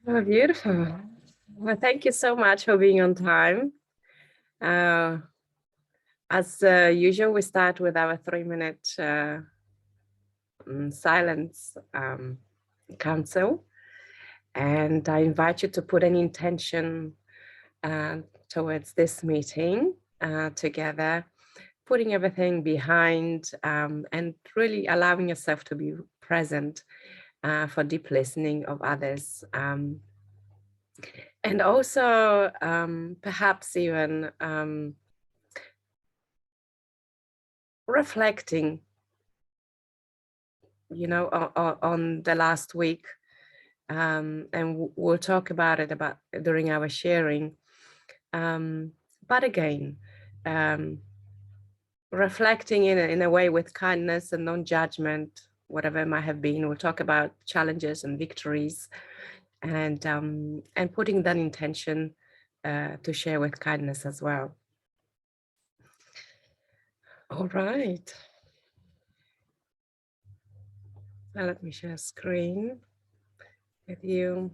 Oh, beautiful. Well, thank you so much for being on time. As usual, we start with our 3-minute silence council. And I invite you to put an intention towards this meeting together, putting everything behind and really allowing yourself to be present for deep listening of others. And also perhaps even reflecting, on the last week. And we'll talk about it during our sharing. But again, reflecting in a way with kindness and non-judgment, whatever it might have been. We'll talk about challenges and victories, and putting that intention to share with kindness as well. All right. Now let me share screen with you.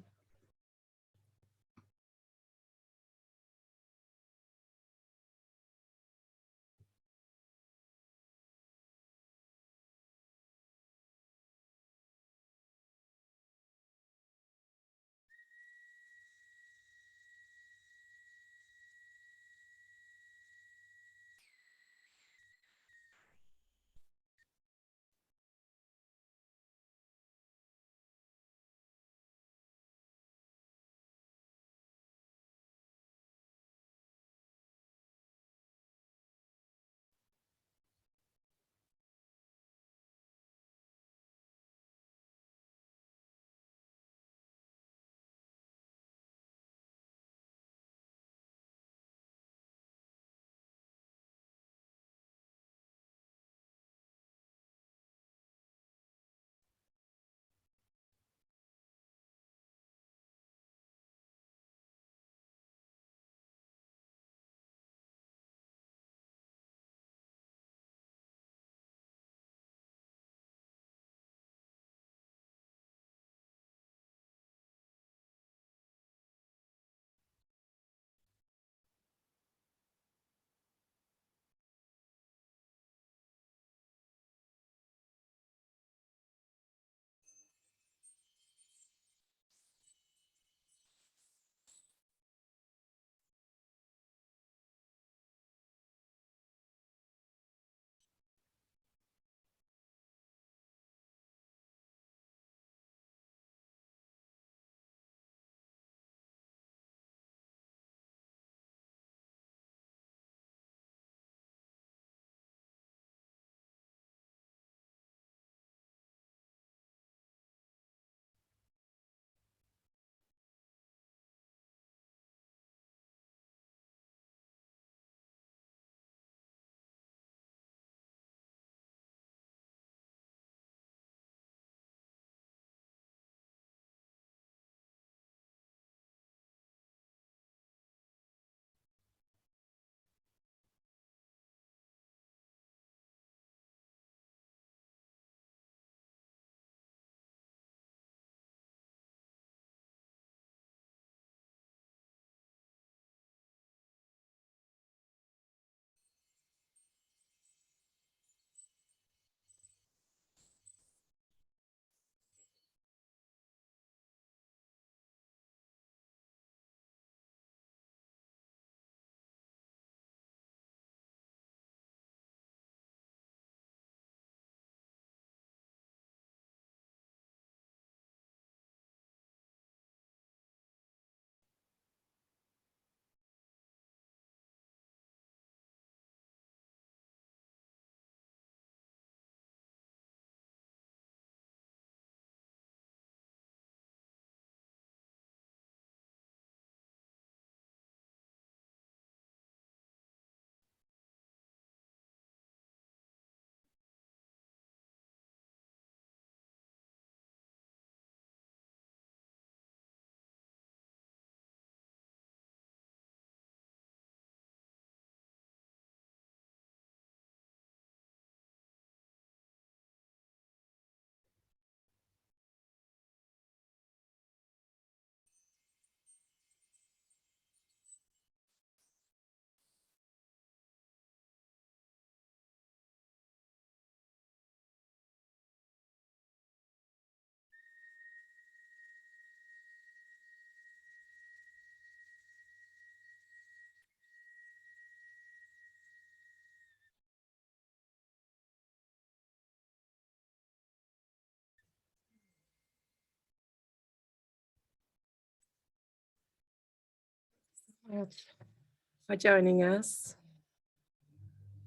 for joining us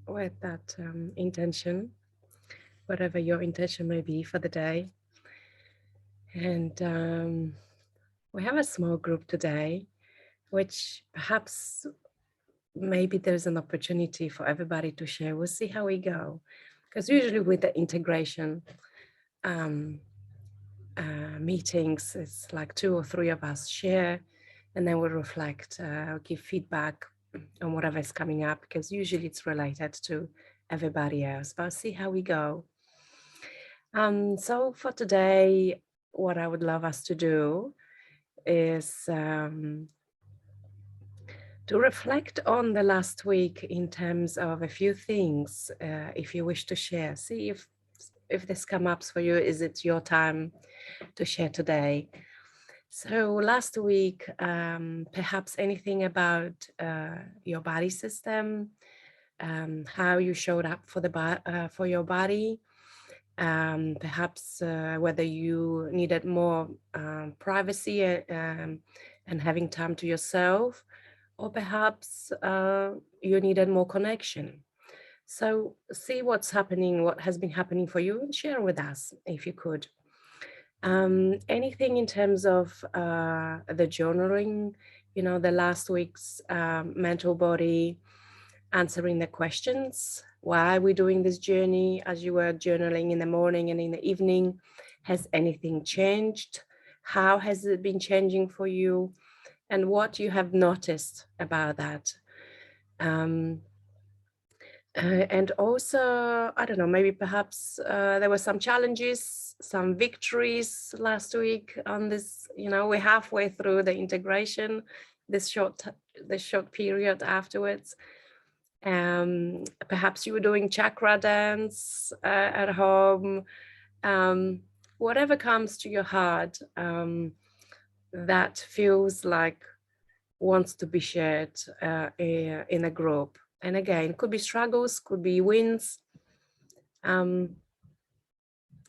with that intention, whatever your intention may be for the day. And we have a small group today, which perhaps maybe there's an opportunity for everybody to share. We'll see how we go. Because usually with the integration meetings, it's like 2 or 3 of us share, and then we'll reflect, give feedback on whatever is coming up, because usually it's related to everybody else. But I'll see how we go. So for today, what I would love us to do is to reflect on the last week in terms of a few things, if you wish to share. See if this comes up for you. Is it your time to share today? So last week, perhaps anything about your body system, how you showed up for your body, perhaps whether you needed more privacy and having time to yourself, or perhaps you needed more connection. So see what's happening, what has been happening for you, and share with us if you could. Anything in terms of the journaling, the last week's mental body, answering the questions. Why are we doing this journey? As you were journaling in the morning and in the evening, has anything changed? How has it been changing for you? And what you have noticed about that? And also, I don't know, maybe perhaps there were some challenges, some victories last week on this. We're halfway through the integration, this short period afterwards. Perhaps you were doing chakra dance at home. Whatever comes to your heart that feels like wants to be shared in a group. And again, could be struggles, could be wins,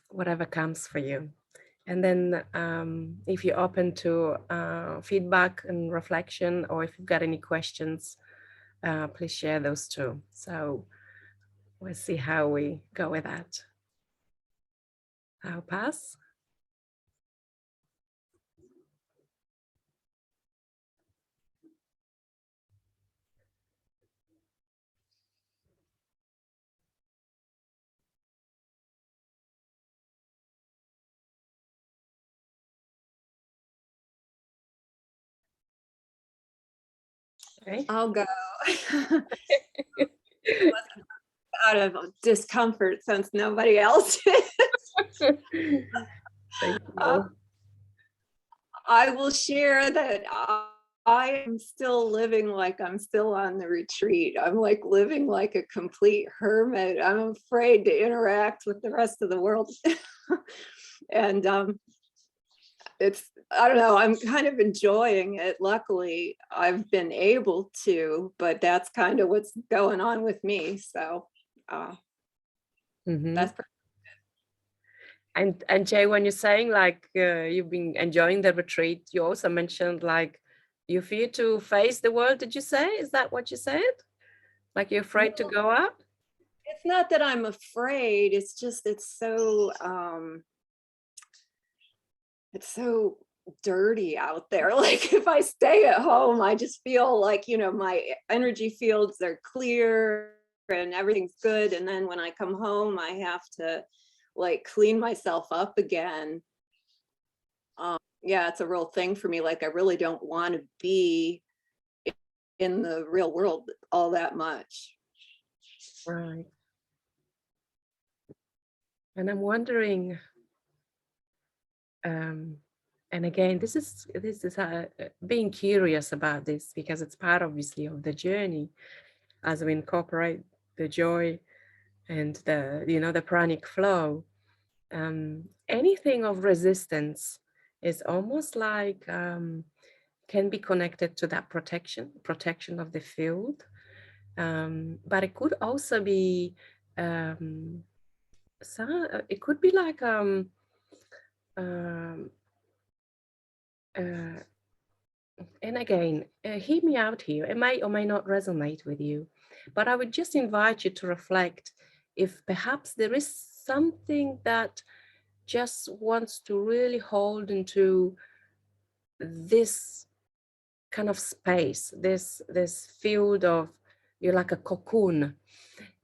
whatever comes for you. And then if you're open to feedback and reflection, or if you've got any questions, please share those too. So we'll see how we go with that. I'll pass. Okay. I'll go. Out of discomfort since nobody else is. Thank you. I will share that I am still living like I'm still on the retreat. I'm like living like a complete hermit. I'm afraid to interact with the rest of the world. And I don't know, I'm kind of enjoying it. Luckily, I've been able to, but that's kind of what's going on with me. So that's pretty good. And Jay, when you're saying like you've been enjoying the retreat, you also mentioned like you fear to face the world. Did you say? Is that what you said? Like you're afraid to go up? It's not that I'm afraid. It's just it's so dirty out there. Like if I stay at home, I just feel like, my energy fields are clear and everything's good. And then when I come home, I have to like clean myself up again. Yeah, it's a real thing for me. Like I really don't want to be in the real world all that much. Right. And I'm wondering, and again, this is being curious about this, because it's part obviously of the journey as we incorporate the joy and the pranic flow. Anything of resistance is almost like can be connected to that protection of the field, but it could also be it could be like and again, hear me out here. It may or may not resonate with you, but I would just invite you to reflect if perhaps there is something that just wants to really hold into this kind of space, this field of, you're like a cocoon.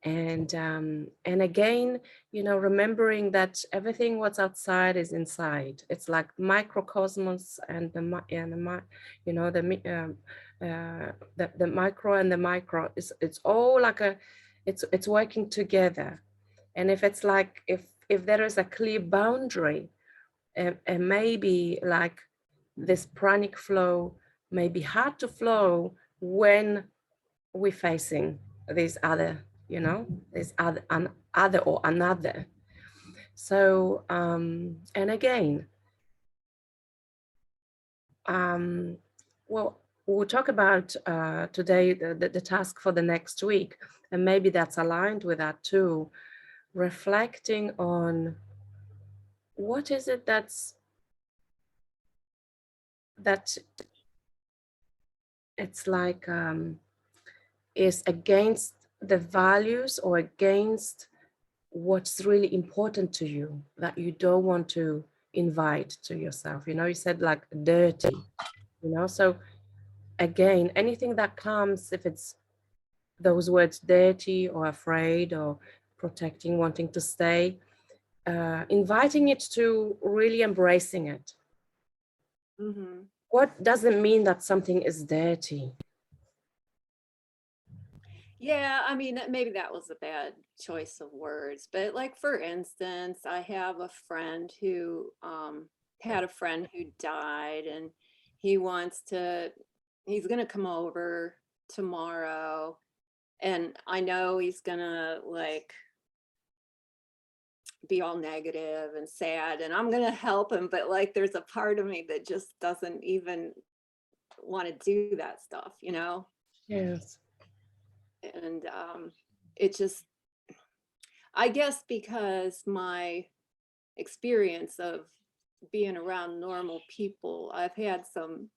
And again, remembering that everything what's outside is inside. It's like microcosmos and the micro and the micro, it's all like it's working together. And if it's like, if there is a clear boundary, and maybe like this pranic flow may be hard to flow when we're facing these other, this other or another. So, and again, well, we'll talk about today the task for the next week, and maybe that's aligned with that too, reflecting on what is it that it's like is against the values or against what's really important to you that you don't want to invite to yourself. You said like dirty, so again, anything that comes, if it's those words dirty or afraid or protecting, wanting to stay, inviting it to really embracing it. Mm-hmm. What doesn't mean that something is dirty? Yeah, I mean, maybe that was a bad choice of words, but like for instance, I have a friend who had a friend who died, and he's going to come over tomorrow, and I know he's going to like be all negative and sad, and I'm going to help him, but like there's a part of me that just doesn't even want to do that stuff, Yes. And it just, I guess because my experience of being around normal people, I've had some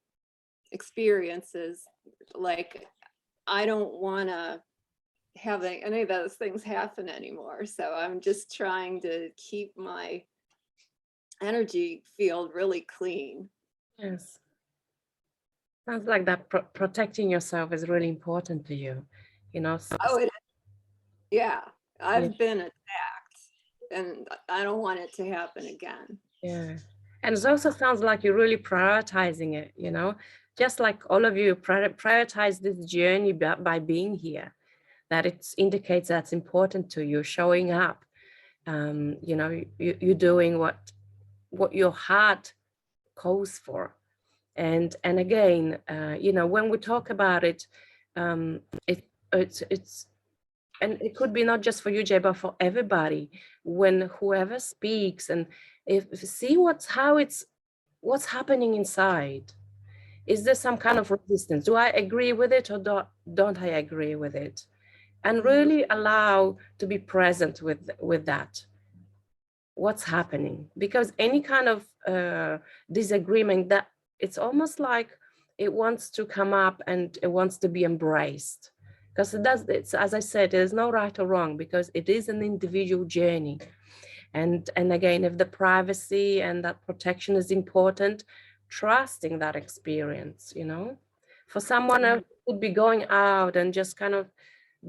experiences like I don't want to have any of those things happen anymore. So I'm just trying to keep my energy field really clean. Yes. Sounds like that protecting yourself is really important to you, Oh, yeah, Yeah. I've been attacked and I don't want it to happen again. Yeah. And it also sounds like you're really prioritizing it, just like all of you prioritize this journey by being here, that it indicates that's important to you, showing up, you're doing what your heart calls for. And again, when we talk about it, it's and it could be not just for you, Jay, but for everybody. When whoever speaks, and if see what's happening inside. Is there some kind of resistance? Do I agree with it, or don't I agree with it? And really allow to be present with that. What's happening? Because any kind of disagreement, that it's almost like it wants to come up and it wants to be embraced. Because it's, as I said, there's no right or wrong, because it is an individual journey. And again, if the privacy and that protection is important, trusting that experience, for someone else could be going out and just kind of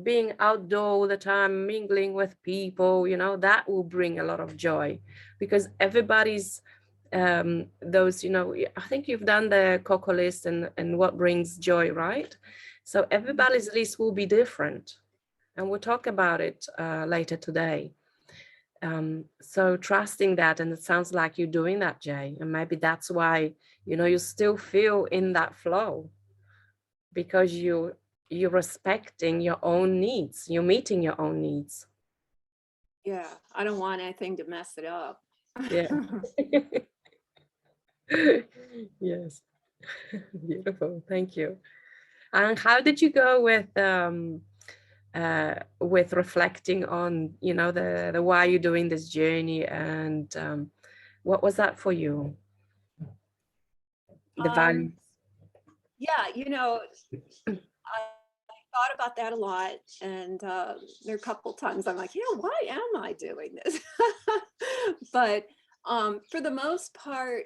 being outdoor all the time, mingling with people, that will bring a lot of joy, because everybody's those, I think you've done the COCO list and what brings joy, right? So everybody's list will be different, and we'll talk about it later today. So trusting that, and it sounds like you're doing that, Jay, and maybe that's why, you still feel in that flow, because you're respecting your own needs, you're meeting your own needs. Yeah, I don't want anything to mess it up. Yeah. Yes. Beautiful. Thank you. And how did you go with reflecting on, the why you're doing this journey, and what was that for you? The values. Yeah, you know, I thought about that a lot, and there are a couple times I'm like, you know, why am I doing this? But for the most part,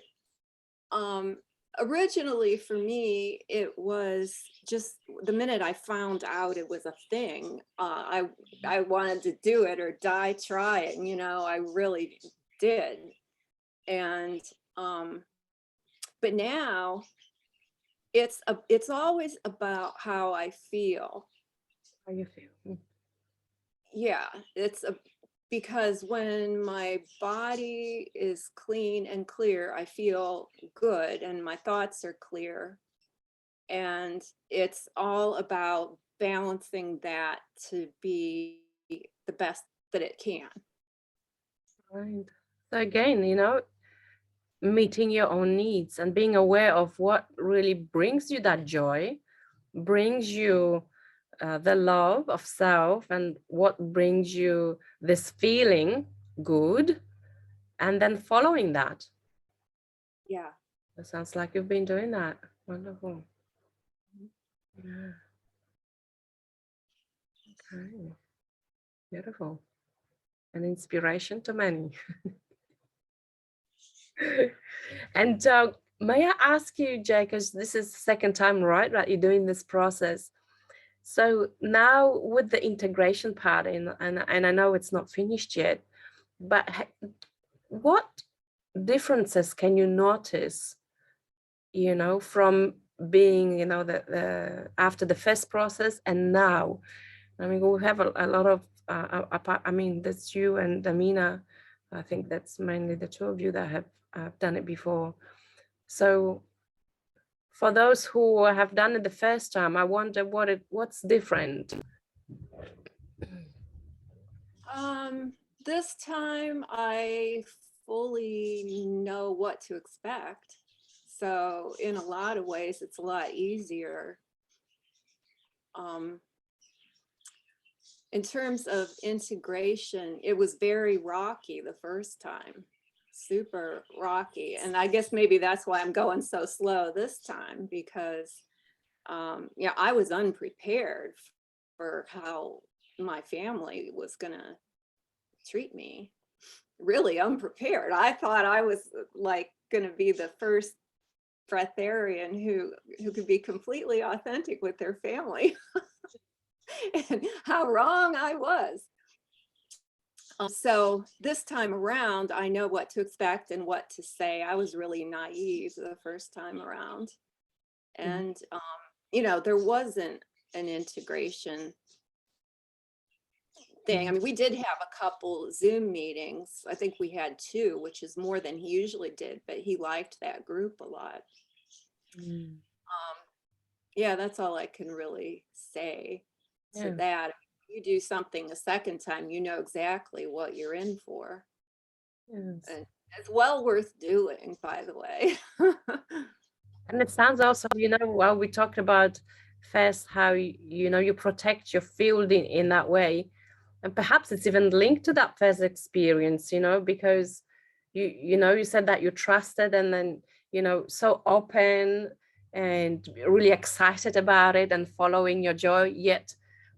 um, originally for me, it was just the minute I found out it was a thing, I wanted to do it or die trying, you know, I really did. And but now it's always about how I feel. How you feel? Yeah, because when my body is clean and clear, I feel good and my thoughts are clear. And it's all about balancing that to be the best that it can. Right. So again, you know, meeting your own needs and being aware of what really brings you that joy, brings you the love of self, and what brings you this feeling good, and then following that. Yeah. It sounds like you've been doing that. Wonderful. Yeah. Okay. Beautiful. An inspiration to many. And may I ask you, Jay, because this is the second time, right, that you're doing this process. So now with the integration part, and I know it's not finished yet, but what differences can you notice, you know, from being, you know, the after the first process and now? I mean, we have a lot of, I mean, that's you and Amina. I think that's mainly the two of you that have done it before. So for those who have done it the first time, I wonder what's different. This time I fully know what to expect. So in a lot of ways, it's a lot easier. In terms of integration, it was very rocky the first time, super rocky. And I guess maybe that's why I'm going so slow this time, because yeah, I was unprepared for how my family was gonna treat me. Really unprepared. I thought I was like gonna be the first breatharian who could be completely authentic with their family. And how wrong I was. So this time around, I know what to expect and what to say. I was really naive the first time around. And, you know, there wasn't an integration thing. I mean, we did have a couple Zoom meetings. I think we had 2, which is more than he usually did, but he liked that group a lot. Yeah, that's all I can really say to that. If you do something a second time, you know exactly what you're in for. Yes. And it's well worth doing, by the way. And it sounds also, you know, while we talked about first how you know you protect your field in that way, and perhaps it's even linked to that first experience, you know, because you know, you said that you trusted, and then, you know, so open and really excited about it and following your joy, yet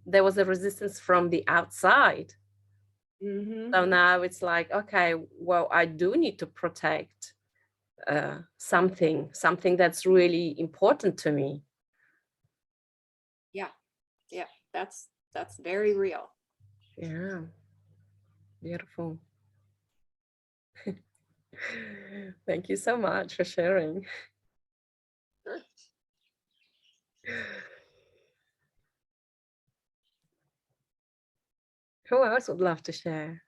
there was a resistance from the outside. So now it's like, okay, well, I do need to protect something that's really important to me. Yeah, yeah, that's very real. Yeah, beautiful. Thank you so much for sharing. Sure. Who else would love to share?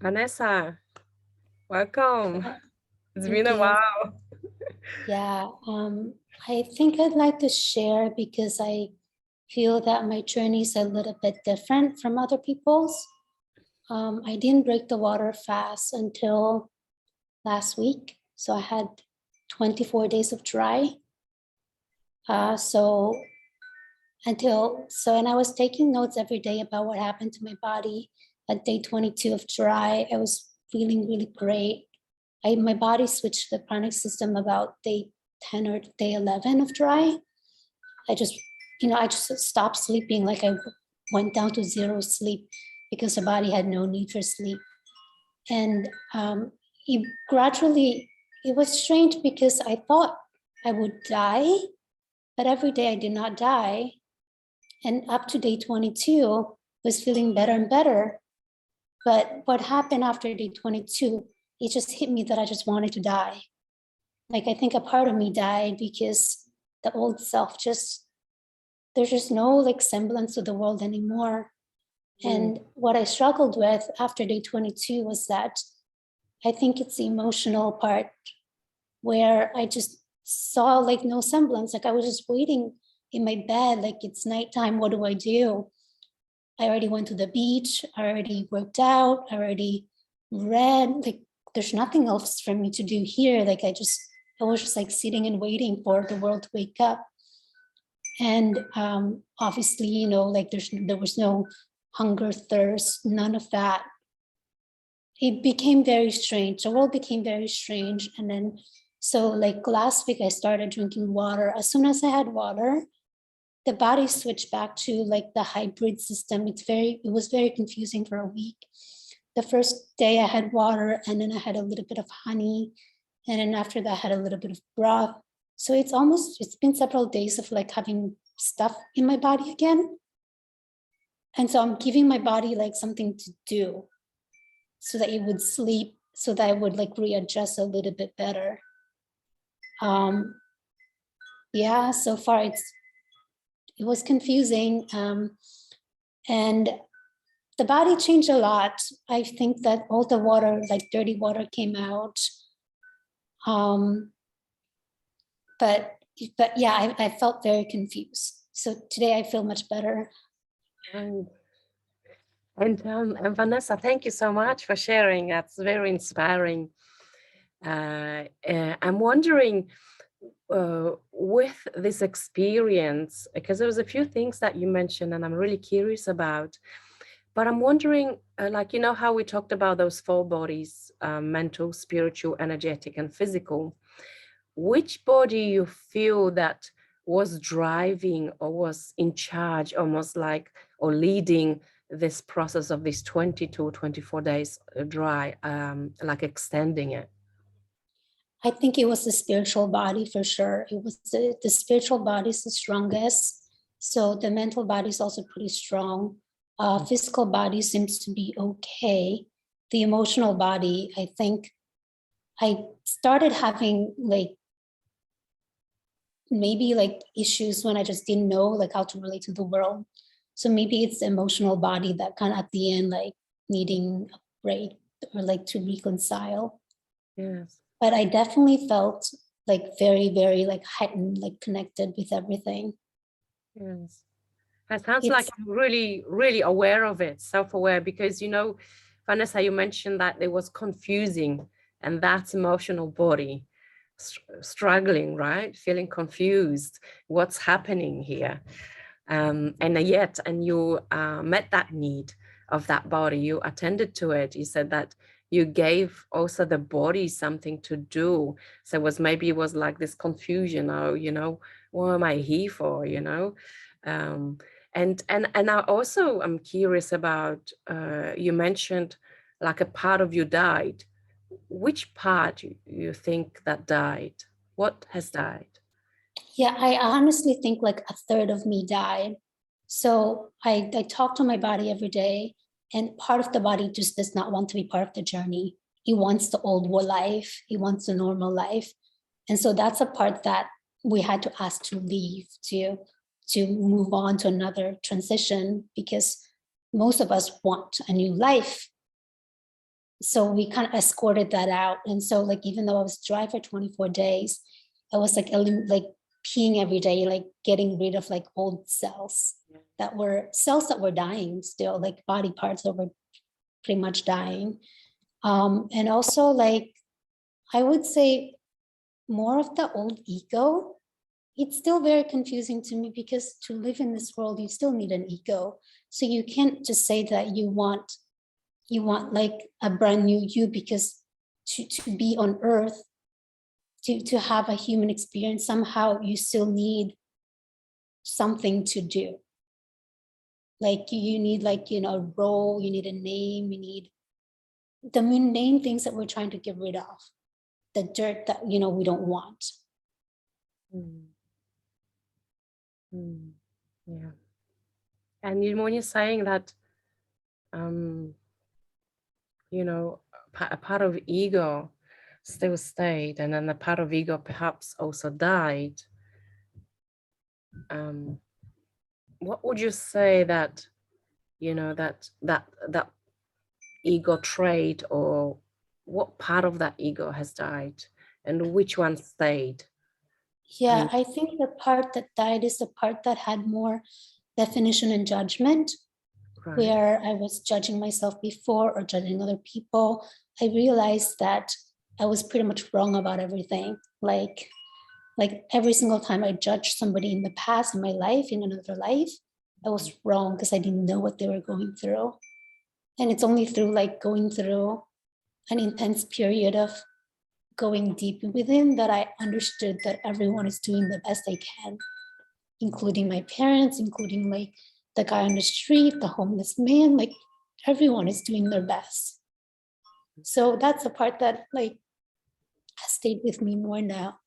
Vanessa, welcome. It's been Thank a you. while. Yeah, I think I'd like to share because I feel that my journey is a little bit different from other people's. I didn't break the water fast until last week. So I had 24 days of dry. And I was taking notes every day about what happened to my body at day 22 of dry. I was feeling really great. My body switched to the pranic system about day 10 or day 11 of dry. I just stopped sleeping. Like I went down to 0 sleep because the body had no need for sleep. And it was strange because I thought I would die, but every day I did not die. And up to day 22 was feeling better and better. But what happened after day 22, it just hit me that I just wanted to die. Like, I think a part of me died because the old self there's just no like semblance of the world anymore. And what I struggled with after day 22 was that I think it's the emotional part where I just saw like no semblance. Like I was just waiting in my bed, like it's nighttime, what do I do? I already went to the beach, I already worked out, I already read, like there's nothing else for me to do here. Like I was just like sitting and waiting for the world to wake up. And obviously, you know, like there was no hunger, thirst, none of that. It became very strange. The world became very strange. And then, so like last week I started drinking water. As soon as I had water, the body switched back to like the hybrid system. It was very confusing for a week. The first day I had water, and then I had a little bit of honey. And then after that I had a little bit of broth. So it's been several days of like having stuff in my body again. And so I'm giving my body like something to do so that it would sleep, so that I would like readjust a little bit better. Yeah, so far it was confusing. And the body changed a lot. I think that all the water, like dirty water, came out. But yeah, I felt very confused. So today I feel much better. And Vanessa, thank you so much for sharing. That's very inspiring. I'm wondering, with this experience, because there was a few things that you mentioned and I'm really curious about, but I'm wondering, like, you know, how we talked about those 4 bodies, mental, spiritual, energetic, and physical. Which body you feel that was driving or was in charge, almost like, or leading this process of these 20 to 24 days dry, like extending it? I think it was the spiritual body for sure. It was the spiritual body is the strongest. So the mental body is also pretty strong. Physical body seems to be okay. The emotional body, I think I started having like maybe like issues when I just didn't know like how to relate to the world. So maybe it's the emotional body that kind of at the end, like needing a break or like to reconcile. Yes. But I definitely felt like very, very like heightened, like connected with everything. Yes. That sounds like I'm really, really aware of it, self-aware, because, you know, Vanessa, you mentioned that it was confusing, and that's emotional body struggling, right? Feeling confused. What's happening here? And you met that need of that body. You attended to it. You said that you gave also the body something to do. So maybe it was like this confusion. Oh, you know, what am I here for? You know. And I also am curious about, you mentioned like a part of you died. Which part you think that died? What has died? Yeah, I honestly think like a third of me died. So I talk to my body every day, and part of the body just does not want to be part of the journey. It wants the old life. It wants the normal life. And so that's a part that we had to ask to leave, to move on to another transition, because most of us want a new life. So we kind of escorted that out. And so like, even though I was dry for 24 days, I was like peeing every day, like getting rid of like old cells that were dying still, like body parts that were pretty much dying. And also like, I would say more of the old ego. It's still very confusing to me, because to live in this world, you still need an ego. So you can't just say that you want like a brand new you, because to be on earth, to have a human experience, somehow you still need something to do. Like you need, like, you know, a role, you need a name, you need the mundane things that we're trying to get rid of, the dirt that, you know, we don't want. Yeah. And when you're saying that, you know, a part of ego still stayed, and then a part of ego perhaps also died. What would you say that, you know, that ego trait, or what part of that ego has died and which one stayed? Yeah, I think the part that died is the part that had more definition and judgment, Right. where I was judging myself before or judging other people. I realized that I was pretty much wrong about everything. Like every single time I judged somebody in the past, in my life, in another life, I was wrong because I didn't know what they were going through. And it's only through like going through an intense period of going deep within that I understood that everyone is doing the best they can, including my parents, including like the guy on the street, the homeless man, like everyone is doing their best. So that's the part that like has stayed with me more now.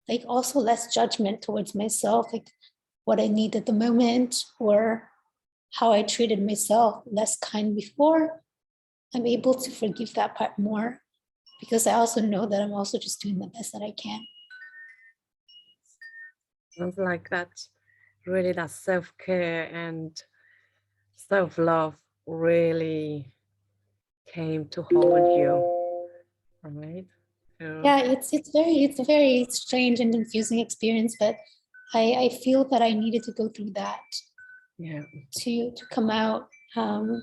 Like also less judgment towards myself, like what I need at the moment or how I treated myself, less kind before. I'm able to forgive that part more because I also know that I'm also just doing the best that I can. Sounds like that, really, that self-care and self-love really came to hold you, right? Yeah, it's a very strange and confusing experience, but I feel that I needed to go through that, Yeah. to come out, to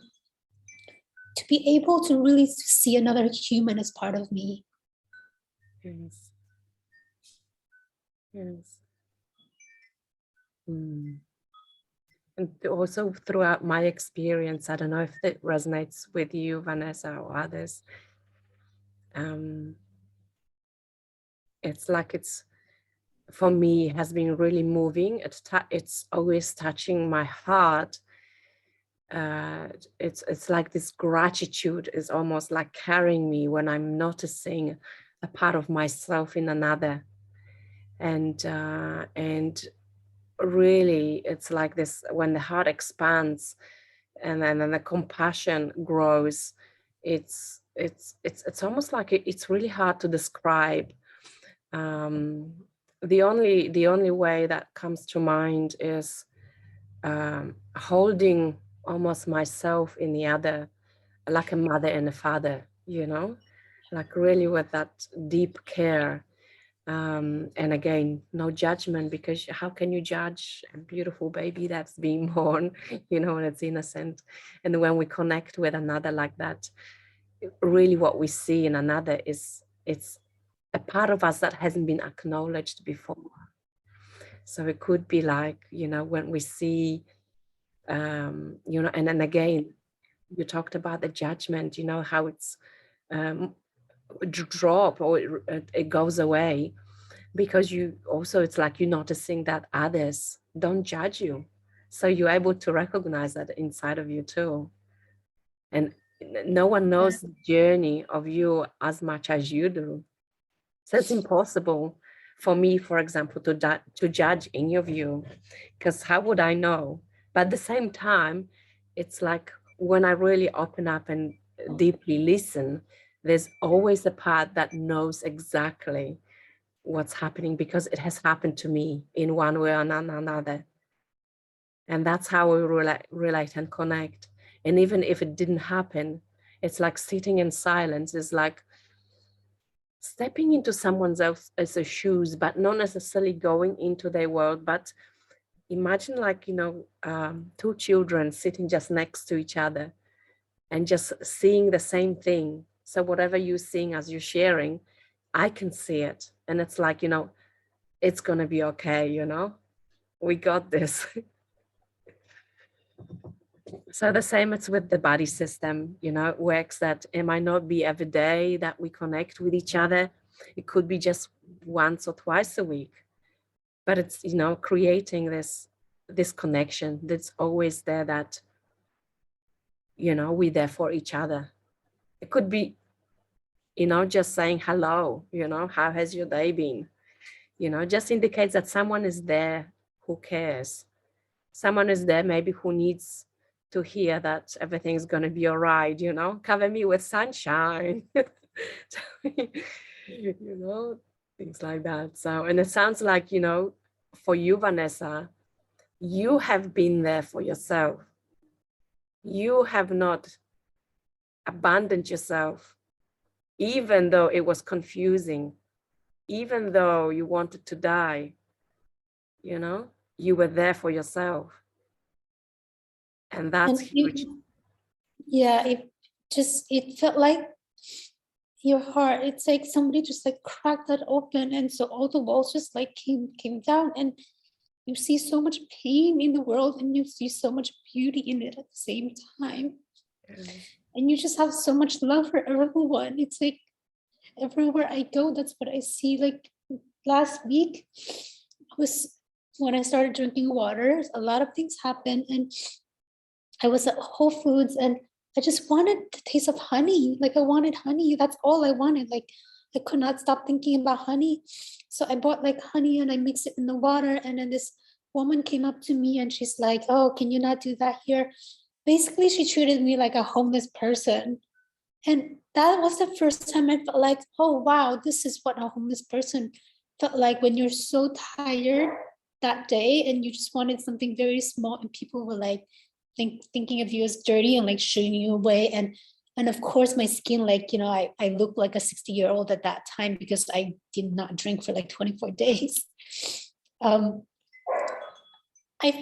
be able to really see another human as part of me. Yes. Yes. And also throughout my experience, I don't know if it resonates with you, Vanessa, or others. It's like for me, has been really moving. It's always touching my heart. It's like this gratitude is almost like carrying me when I'm noticing a part of myself in another, and really it's like this, when the heart expands and then the compassion grows, it's almost like it's really hard to describe. The only way that comes to mind is holding almost myself in the other, like a mother and a father, you know, like really with that deep care. And again, no judgment, because how can you judge a beautiful baby that's being born, you know, and it's innocent? And when we connect with another like that, really what we see in another is it's a part of us that hasn't been acknowledged before. So it could be like, you know, when we see, you know, and then again, you talked about the judgment, you know, how it's drop, or it goes away, because you also, it's like you're noticing that others don't judge you. So you're able to recognize that inside of you too. And no one knows the journey of you as much as you do. So it's impossible for me, for example, to judge any of you, because how would I know? But at the same time, it's like when I really open up and deeply listen, there's always a part that knows exactly what's happening, because it has happened to me in one way or another. And that's how we relate and connect. And even if it didn't happen, it's like sitting in silence is like stepping into someone else's shoes, but not necessarily going into their world. But imagine, like, you know, two children sitting just next to each other and just seeing the same thing. So whatever you're seeing as you're sharing, I can see it. And it's like, you know, it's going to be okay, you know, we got this. So the same, it's with the body system, you know, it works that it might not be every day that we connect with each other, It could be just once or twice a week, but it's, you know, creating this connection that's always there, that, you know, we're there for each other. It could be, you know, just saying hello, you know, how has your day been? You know, just indicates that someone is there who cares. Someone is there maybe who needs to hear that everything's going to be all right, you know, cover me with sunshine, you know, things like that. So, and it sounds like, you know, for you, Vanessa, you have been there for yourself. You have not abandoned yourself, even though it was confusing, even though you wanted to die, you know, you were there for yourself. And that's huge. It felt like your heart, it's like somebody just like cracked that open, and so all the walls just like came down, and you see so much pain in the world and you see so much beauty in it at the same time. And you just have so much love for everyone. It's like everywhere I go, that's what I see. Like last week was when I started drinking water, a lot of things happened, and I was at Whole Foods and I just wanted the taste of honey. Like I wanted honey. That's all I wanted. Like I could not stop thinking about honey. So I bought like honey and I mixed it in the water. And then this woman came up to me and she's like, "Oh, can you not do that here?" Basically, she treated me like a homeless person. And that was the first time I felt like, oh, wow, this is what a homeless person felt like when you're so tired that day and you just wanted something very small and people were like thinking of you as dirty and like shooing you away. And of course my skin, like, you know, I looked like a 60-year-old at that time because I did not drink for like 24 days. I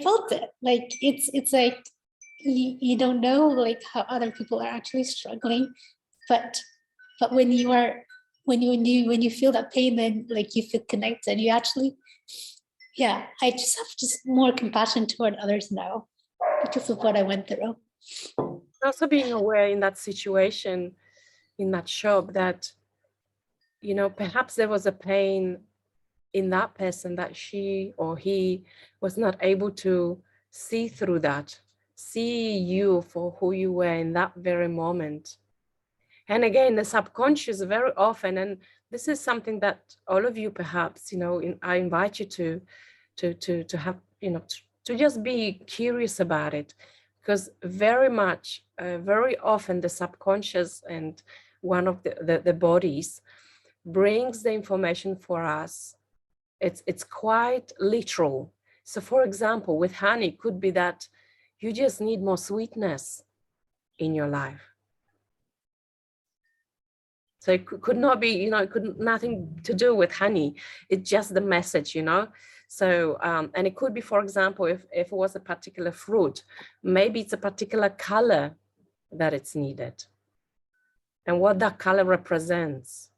felt it. Like it's like you don't know like how other people are actually struggling, but when you feel that pain, then like you feel connected. You actually, yeah, I just have more compassion toward others now because of what I went through. Also being aware in that situation, in that shop, that, you know, perhaps there was a pain in that person that she or he was not able to see through that, see you for who you were in that very moment. And again, the subconscious very often, and this is something that all of you perhaps, you know, I invite you to have, you know, to just be curious about it, because very often the subconscious and one of the bodies brings the information for us. It's quite literal. So for example, with honey, it could be that you just need more sweetness in your life. So it could not be, you know, it could nothing to do with honey. It's just the message, you know. So, and it could be, for example, if it was a particular fruit, maybe it's a particular color that it's needed and what that color represents.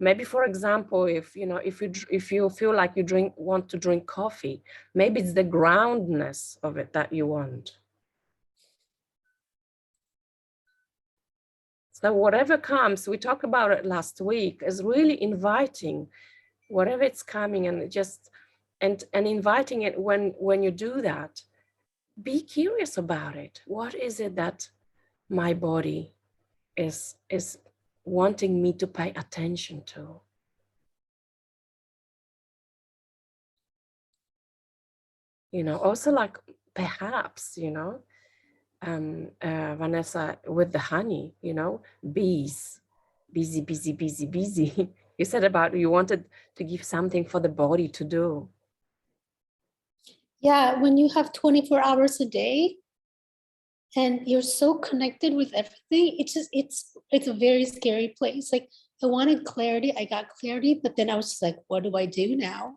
Maybe, for example, if, you know, if you feel like you want to drink coffee, maybe it's the groundness of it that you want. So whatever comes, we talked about it last week, is really inviting whatever it's coming, and just and inviting it. When you do that, be curious about it. What is it that my body is wanting me to pay attention to? You know, also like perhaps, you know, Vanessa, with the honey, you know, bees, busy. You said about you wanted to give something for the body to do. Yeah, when you have 24 hours a day and you're so connected with everything, it's a very scary place. Like I wanted clarity, I got clarity, but then I was just like, what do I do now?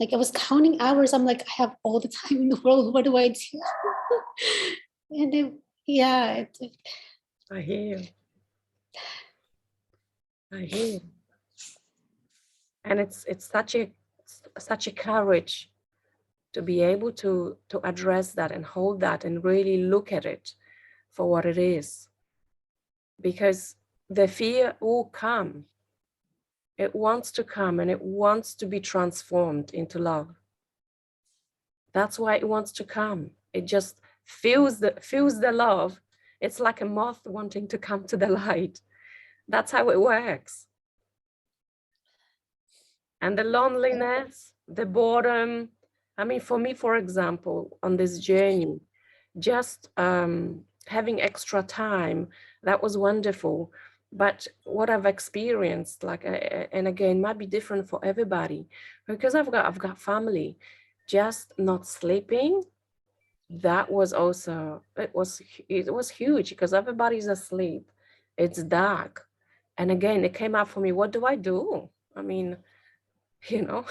Like I was counting hours. I'm like, I have all the time in the world. What do I do? And I hear you. I hear you. And it's such a courage to be able to address that and hold that and really look at it for what it is. Because the fear will come. It wants to come and it wants to be transformed into love. That's why it wants to come. It just feels the love. It's like a moth wanting to come to the light. That's how it works. And the loneliness, the boredom. I mean, for me, for example, on this journey, just having extra time, that was wonderful. But what I've experienced, like, and again, might be different for everybody, because I've got family. Just not sleeping, that was also, it was huge, because everybody's asleep. It's dark. And again, it came up for me, what do I do? I mean, you know,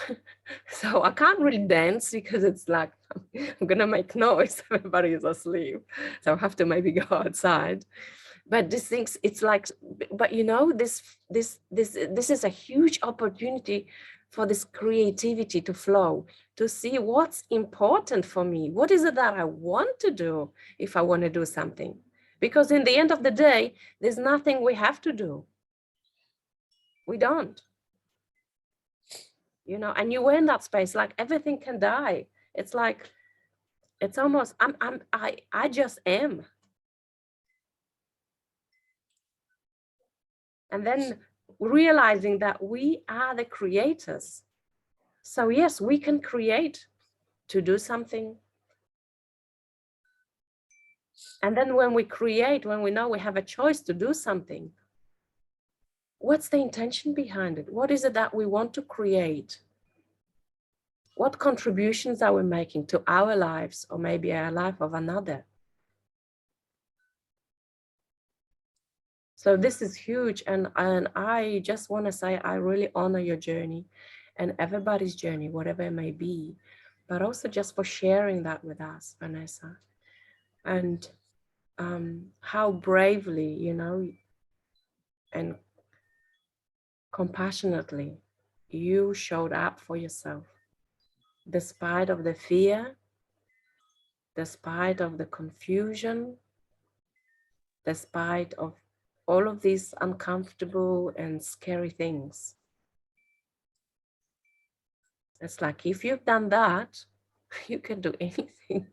so I can't really dance because it's like, I'm gonna make noise, everybody is asleep. So I have to maybe go outside. But these things, it's like, but you know, this is a huge opportunity for this creativity to flow, to see what's important for me. What is it that I want to do if I want to do something? Because in the end of the day, there's nothing we have to do. We don't. You know, and you were in that space, like everything can die. It's like, it's almost, I just am. And then realizing that we are the creators. So yes, we can create to do something. And then when we create, when we know we have a choice to do something, what's the intention behind it? What is it that we want to create? What contributions are we making to our lives, or maybe our life of another? So this is huge. And I just want to say, I really honor your journey and everybody's journey, whatever it may be, but also just for sharing that with us, Vanessa. And how bravely, you know, and compassionately you showed up for yourself, despite of the fear, despite of the confusion, despite of all of these uncomfortable and scary things. It's like, if you've done that, you can do anything,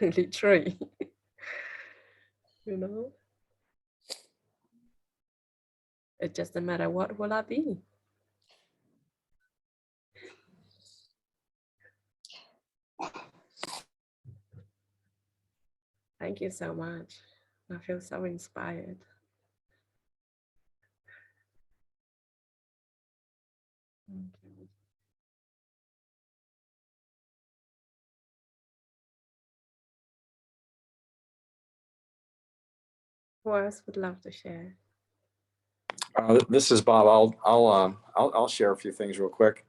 literally, you know? It just doesn't matter what will I be. Thank you so much. I feel so inspired. Thank you. Who else would love to share? This is Bob. I'll share a few things real quick.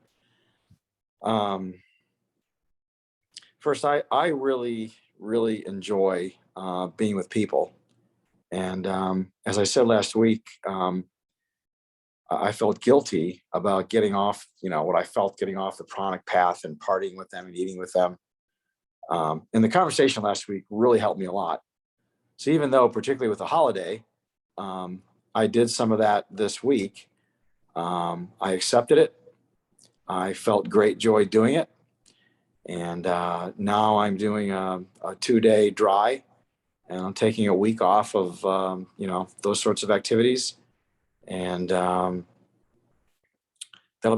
First, I really enjoy being with people, and as I said last week, I felt guilty about getting off, you know, what I felt getting off the pranic path and partying with them and eating with them. And the conversation last week really helped me a lot. So even though, particularly with the holiday, I did some of that this week, I accepted it. I felt great joy doing it. And now I'm doing a 2-day dry, and I'm taking a week off of, you know, those sorts of activities. And that'll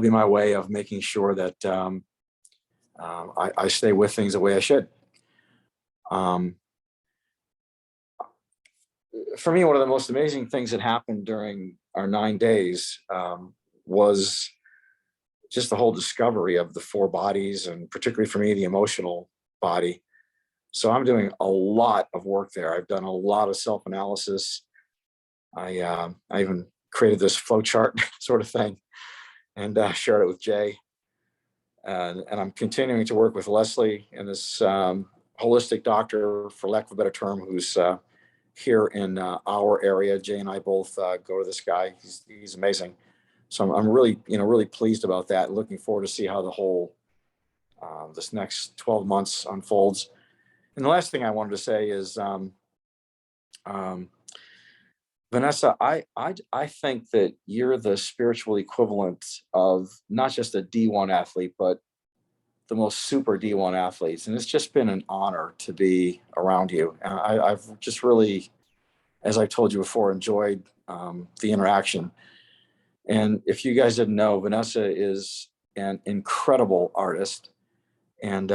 be my way of making sure that I stay with things the way I should. For me, one of the most amazing things that happened during our 9 days was just the whole discovery of the 4 bodies, and particularly for me, the emotional body. So I'm doing a lot of work there. I've done a lot of self-analysis. I even created this flow chart sort of thing, and shared it with Jay. And I'm continuing to work with Leslie and this holistic doctor, for lack of a better term, who's here in our area. Jay and I both go to this guy. He's amazing. So I'm really, really pleased about that. Looking forward to see how the whole this next 12 months unfolds. And the last thing I wanted to say is Vanessa, I think that you're the spiritual equivalent of not just a D1 athlete, but the most super D1 athletes. And it's just been an honor to be around you. I've just really, as I told you before, enjoyed the interaction. And if you guys didn't know, Vanessa is an incredible artist. And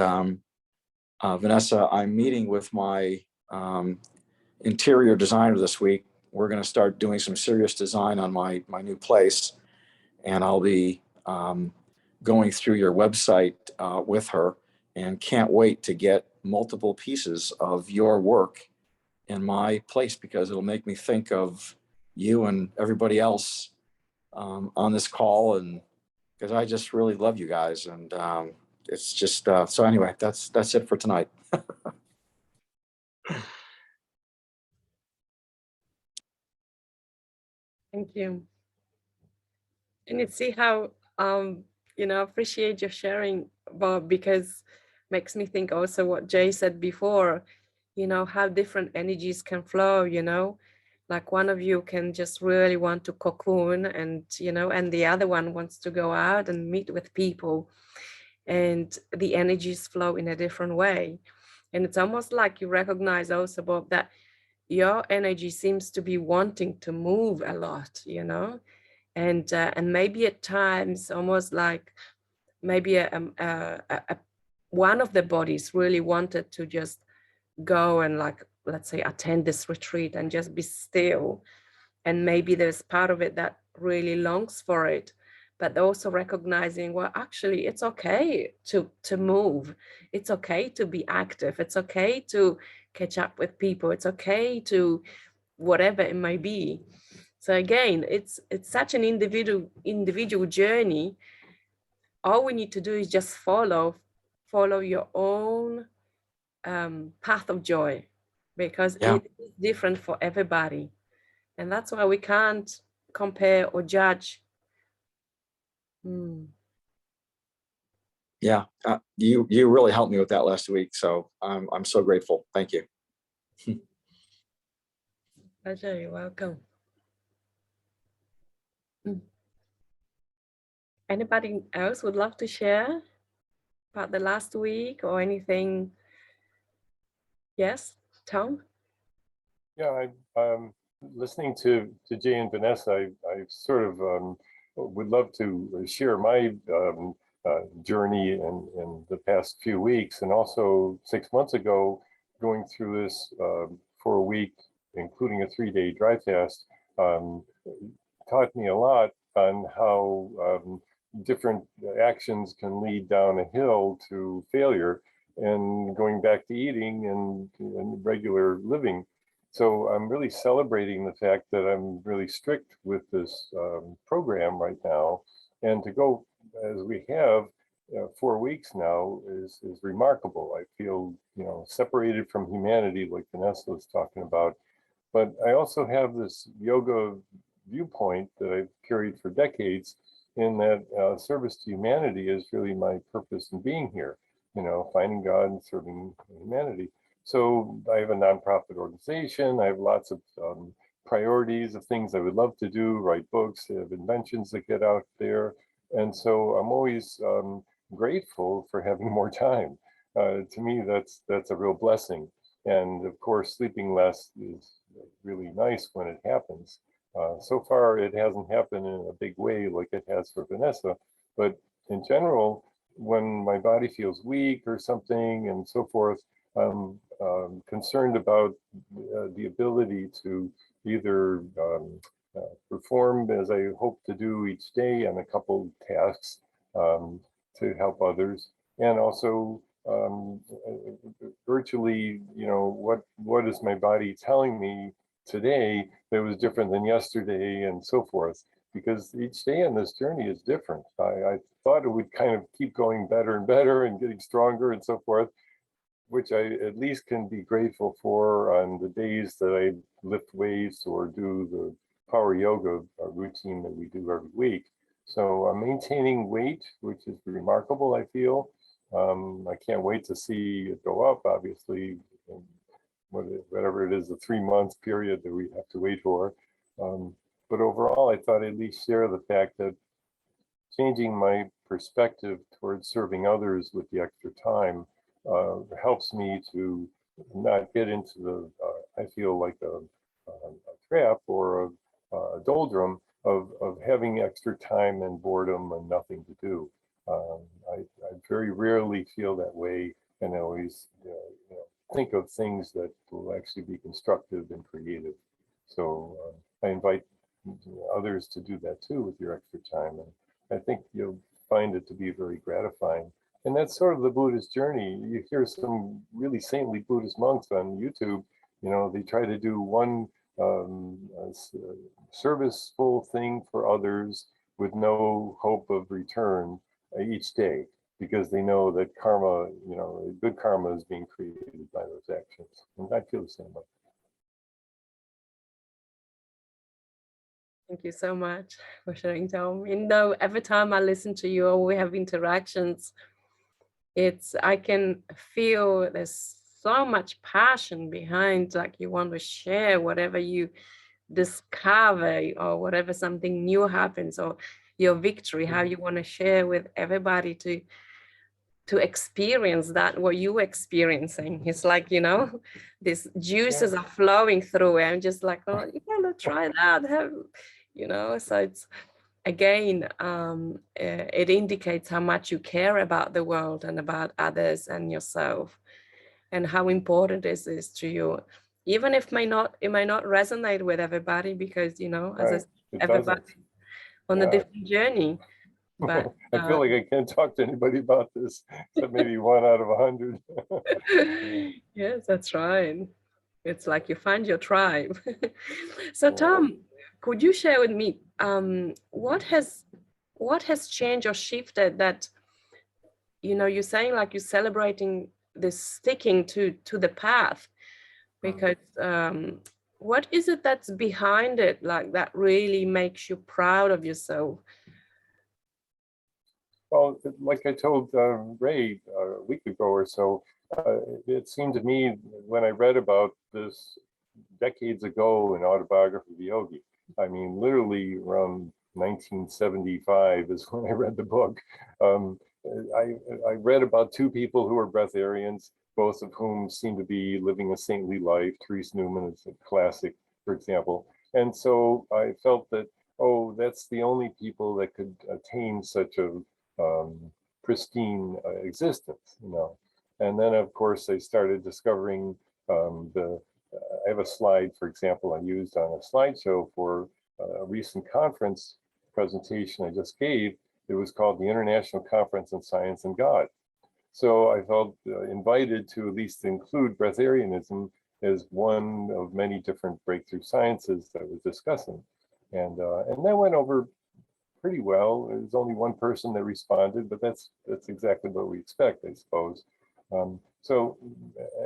Vanessa, I'm meeting with my interior designer this week. We're going to start doing some serious design on my new place, and I'll be going through your website with her, and can't wait to get multiple pieces of your work in my place, because it'll make me think of you and everybody else on this call, and because I just really love you guys, and it's just so anyway, that's it for tonight. Thank you. And you see how, appreciate your sharing, Bob, because makes me think also what Jay said before, how different energies can flow, like one of you can just really want to cocoon and, and the other one wants to go out and meet with people, and the energies flow in a different way. And it's almost like you recognize also, Bob, that your energy seems to be wanting to move a lot, and maybe at times almost like maybe one of the bodies really wanted to just go and, like, let's say, attend this retreat and just be still, and maybe there's part of it that really longs for it, but also recognizing, well, actually it's okay to move, it's okay to be active, it's okay to catch up with people, it's okay to whatever it may be. So again, it's such an individual journey. All we need to do is just follow your own path of joy, because it is different for everybody, and that's why we can't compare or judge. Yeah, you really helped me with that last week, so I'm so grateful. Thank you. Pleasure, you're welcome. Anybody else would love to share about the last week or anything? Yes, Tom? Yeah, listening to Jay and Vanessa, I sort of would love to share my journey in the past few weeks, and also 6 months ago, going through this for a week, including a 3-day dry fast, taught me a lot on how different actions can lead down a hill to failure and going back to eating and regular living. So I'm really celebrating the fact that I'm really strict with this program right now, and to go as we have 4 weeks now is remarkable. I feel, separated from humanity, like Vanessa was talking about. But I also have this yoga viewpoint that I've carried for decades, in that service to humanity is really my purpose in being here, finding God and serving humanity. So I have a nonprofit organization. I have lots of priorities of things I would love to do, write books, have inventions that get out there. And so I'm always grateful for having more time. To me, that's a real blessing. And of course, sleeping less is really nice when it happens. So far, it hasn't happened in a big way like it has for Vanessa, but in general, when my body feels weak or something and so forth, I'm concerned about the ability to either perform as I hope to do each day on a couple tasks to help others, and also virtually, what is my body telling me today that was different than yesterday, and so forth, because each day on this journey is different. I thought it would kind of keep going better and better and getting stronger and so forth, which I at least can be grateful for on the days that I lift weights or do the power yoga routine that we do every week. So I'm maintaining weight, which is remarkable, I feel. I can't wait to see it go up, obviously, whatever it is, the 3 month period that we have to wait for. But overall, I thought I'd at least share the fact that changing my perspective towards serving others with the extra time helps me to not get into the, I feel like a trap or a doldrum of having extra time and boredom and nothing to do. I very rarely feel that way, and I always think of things that will actually be constructive and creative. So I invite others to do that too with your extra time. And I think you'll find it to be very gratifying. And that's sort of the Buddhist journey. You hear some really saintly Buddhist monks on YouTube, they try to do one serviceful thing for others with no hope of return each day, because they know that karma, good karma is being created by those actions. And I feel the same way. Thank you so much for sharing, Tom. Every time I listen to you or we have interactions, I can feel there's so much passion behind, like you want to share whatever you discover or whatever something new happens, or your victory, how you want to share with everybody to experience that what you're experiencing. It's like, these juices are flowing through and I'm just like, oh, you gotta try that, so it's again, it indicates how much you care about the world and about others and yourself, and how important this is to you, even if it might not resonate with everybody, because as I said, everybody on a different journey. But I feel like I can't talk to anybody about this, except maybe 1 out of 100. Yes, that's right. It's like you find your tribe. So Tom, could you share with me what has changed or shifted that you're saying, like, you're celebrating this sticking to the path, because what is it that's behind it, like, that really makes you proud of yourself? Well, like I told Ray a week ago or so, it seemed to me when I read about this decades ago in Autobiography of a Yogi, I mean, literally around 1975 is when I read the book. I read about 2 people who were breatharians, both of whom seemed to be living a saintly life. Therese Newman is a classic, for example. And so I felt that, oh, that's the only people that could attain such a pristine existence, And then, of course, I started discovering I have a slide, for example, I used on a slideshow for a recent conference presentation I just gave. It was called the International Conference on Science and God. So I felt invited to at least include breatharianism as one of many different breakthrough sciences that I was discussing. And that went over pretty well. There was only one person that responded, but that's exactly what we expect, I suppose. So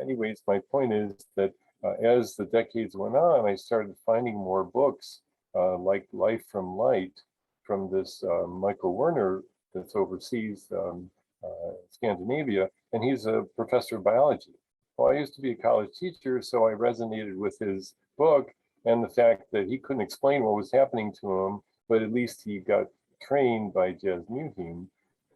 anyways, my point is that as the decades went on, I started finding more books like Life from Light from this Michael Werner that's overseas, Scandinavia, and he's a professor of biology. Well, I used to be a college teacher, so I resonated with his book and the fact that he couldn't explain what was happening to him, but at least he got trained by Jez Muhim,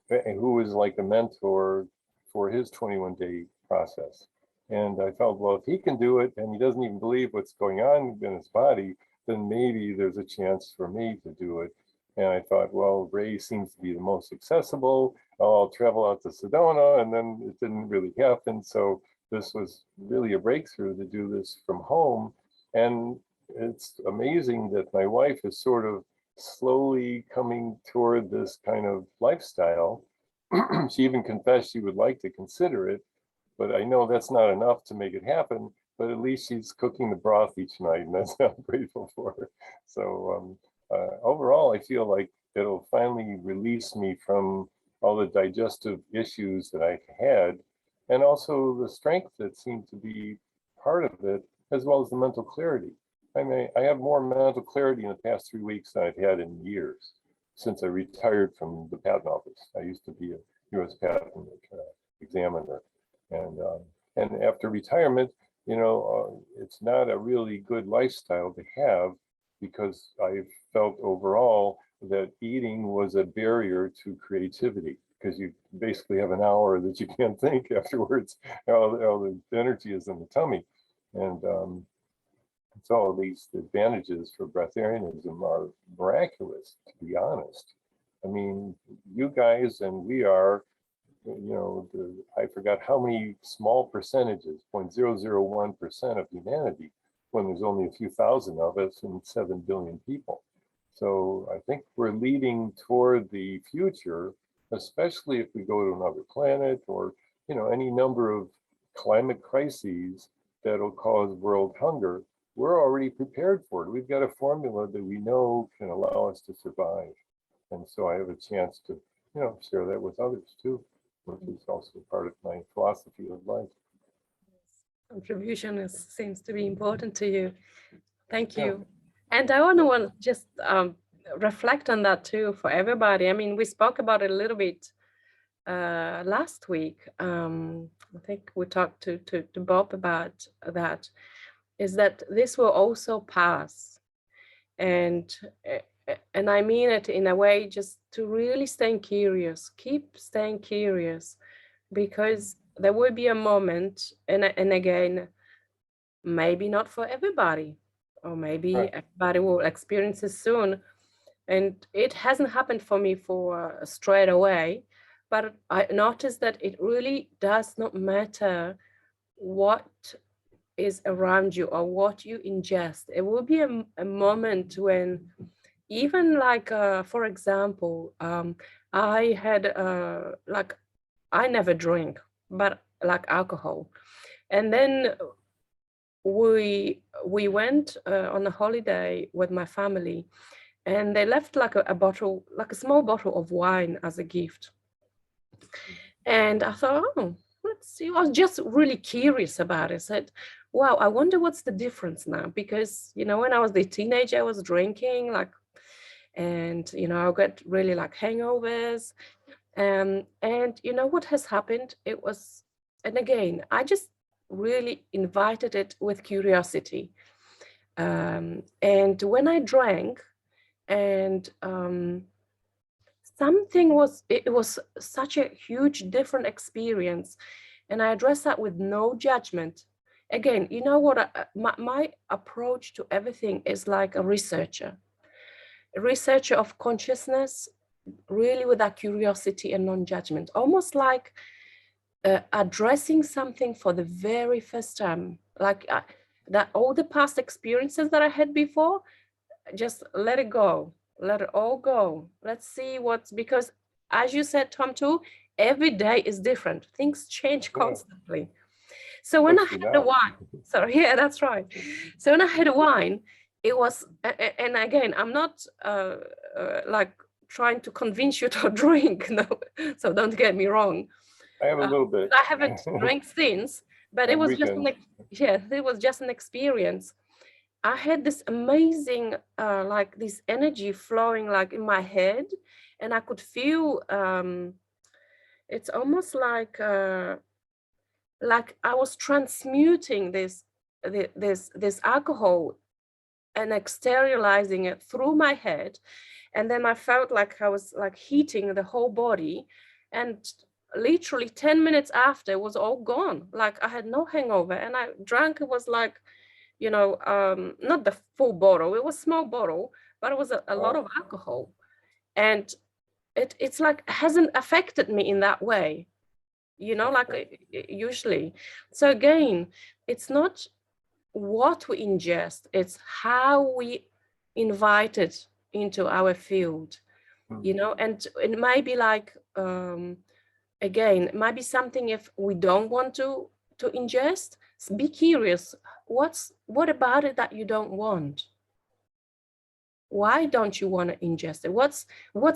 who was like a mentor for his 21-day process. And I felt, well, if he can do it and he doesn't even believe what's going on in his body, then maybe there's a chance for me to do it. And I thought, well, Ray seems to be the most accessible. I'll travel out to Sedona, and then it didn't really happen. So this was really a breakthrough to do this from home. And it's amazing that my wife is sort of slowly coming toward this kind of lifestyle. She even confessed she would like to consider it, but I know that's not enough to make it happen. But at least she's cooking the broth each night, and that's what I'm grateful for her. So overall, I feel like it'll finally release me from all the digestive issues that I had, and also the strength that seemed to be part of it, as well as the mental clarity. I mean, I have more mental clarity in the past 3 weeks than I've had in years since I retired from the patent office. I used to be a U.S. patent examiner, and after retirement, it's not a really good lifestyle to have because I felt overall that eating was a barrier to creativity, because you basically have an hour that you can't think afterwards. All the energy is in the tummy. And so these advantages for breatharianism are miraculous, to be honest. I mean, you guys and we are, I forgot how many small percentages, 0.001% of humanity, when there's only a few thousand of us and 7 billion people. So I think we're leading toward the future, especially if we go to another planet or, any number of climate crises that'll cause world hunger. We're already prepared for it. We've got a formula that we know can allow us to survive. And so I have a chance to, share that with others too, which is also part of my philosophy of life. Contribution seems to be important to you. Thank you. Yeah. And I want to just reflect on that too for everybody. I mean, we spoke about it a little bit last week. I think we talked to Bob about that, is that this will also pass. And I mean it in a way just to really stay curious, keep staying curious, because there will be a moment, and again, maybe not for everybody, or maybe everybody will experience it soon. And it hasn't happened for me for straight away, but I noticed that it really does not matter what is around you or what you ingest. It will be a moment when, even like, for example, I had I never drink, but like alcohol. And then we went on a holiday with my family, and they left like a bottle, like a small bottle of wine as a gift. And I thought, oh, let's see. I was just really curious about it. I said, wow, I wonder what's the difference now, because when I was a teenager, I was drinking and I got really like hangovers. And what has happened? It was, and again, I just really invited it with curiosity. And when I drank, and it was such a huge different experience, and I address that with no judgment. Again, you know what, my approach to everything is like a researcher of consciousness, really with that curiosity and non-judgment, almost like addressing something for the very first time, like that all the past experiences that I had before, just let it go, let it all go. Let's see because as you said, Tom, too, every day is different. Things change constantly. So when I had the wine, yeah, that's right. So when I had wine, it was, and again, I'm not like trying to convince you to drink, no, so don't get me wrong. I have a little bit. I haven't drank since, but it was just an experience. I had this amazing, like this energy flowing like in my head, and I could feel, it's almost like I was transmuting this alcohol and exteriorizing it through my head. And then I felt like I was like heating the whole body, and literally 10 minutes after, it was all gone. Like I had no hangover, and I drank, it was like, not the full bottle, it was a small bottle, but it was a lot of alcohol. And it's like, hasn't affected me in that way, like usually. So again, it's not what we ingest, it's how we invite it into our field, and it might be like, again, it might be something if we don't want to ingest, be curious. What about it that you don't want? Why don't you want to ingest it? What's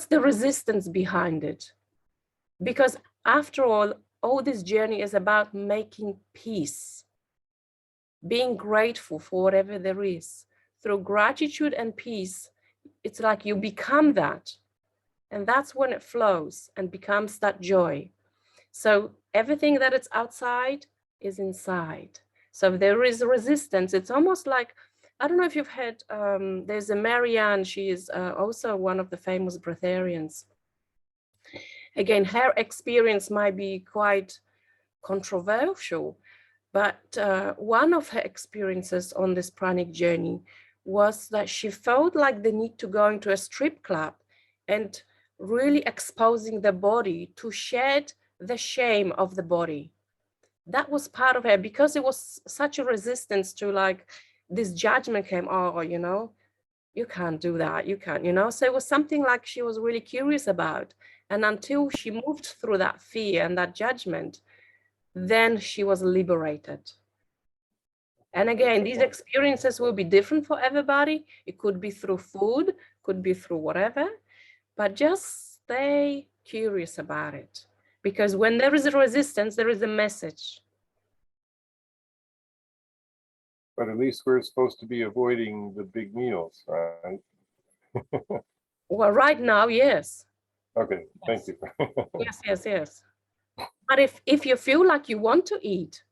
the resistance behind it? Because after all this journey is about making peace, being grateful for whatever there is. Through gratitude and peace, it's like you become that. And that's when it flows and becomes that joy. So everything that is outside is inside. So if there is resistance, it's almost like I don't know if you've heard, there's a Marianne, she is also one of the famous breatharians. Again, her experience might be quite controversial, but one of her experiences on this pranic journey was that she felt like the need to go into a strip club and really exposing the body to shed the shame of the body. That was part of her, because it was such a resistance to, like, this judgment came, oh, you know, you can't do that, you can't, you know. So it was something like she was really curious about. And until she moved through that fear and that judgment, then she was liberated. And again, these experiences will be different for everybody. It could be through food, could be through whatever, but just stay curious about it. Because when there is a resistance, there is a message. But at least we're supposed to be avoiding the big meals, right? Well, right now, yes. Okay, thank you. Yes. But if you feel like you want to eat,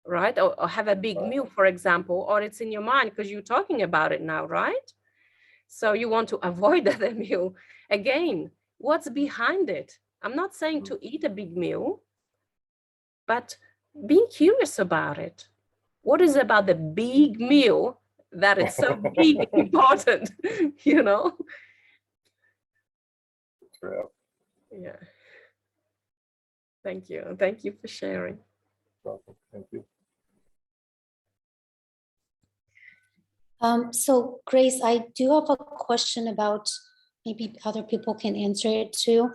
right, or have a big meal, for example, or it's in your mind because you're talking about it now, right? So you want to avoid that meal. Again, what's behind it? I'm not saying to eat a big meal, but being curious about it. What is about the big meal that it's so big and important, you know? Yeah. Thank you. Thank you for sharing. Thank you. So Grace, I do have a question about, maybe other people can answer it too.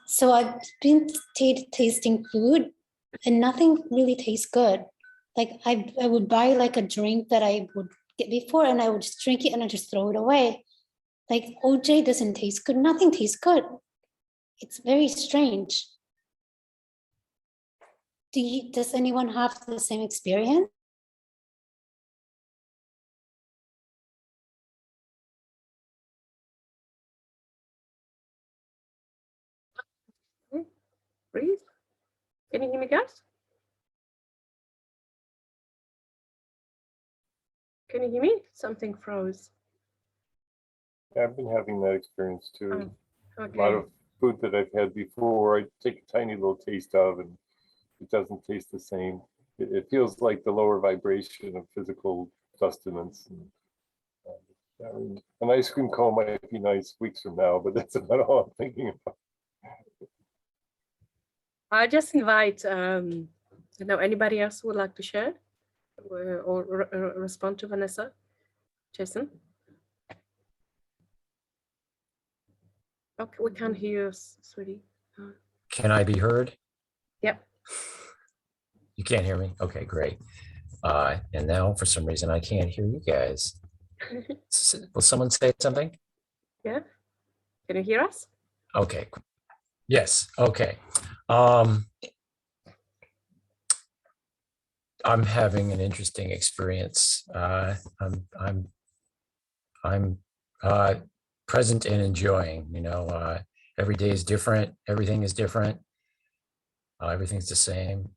So I've been tasting food and nothing really tastes good. Like I would buy like a drink that I would get before and I would just drink it and I just throw it away. Like OJ doesn't taste good. Nothing tastes good. It's very strange. Does anyone have the same experience? Breathe. Can you hear me, guys? Can you hear me? Something froze. Yeah, I've been having that experience too. Oh, okay. A lot of food that I've had before, I take a tiny little taste of, and it doesn't taste the same. It feels like the lower vibration of physical sustenance. I mean, an ice cream cone might be nice weeks from now, but that's about all I'm thinking about. I just invite, anybody else who would like to share or respond to Vanessa? Jason? Okay, we can't hear you, sweetie. Can I be heard? Yep. You can't hear me? Okay, great. And now for some reason I can't hear you guys. Will someone say something? Yeah. Can you hear us? Okay. Yes. Okay. I'm having an interesting experience. I'm present and enjoying. You know, every day is different. Everything is different. Everything's the same.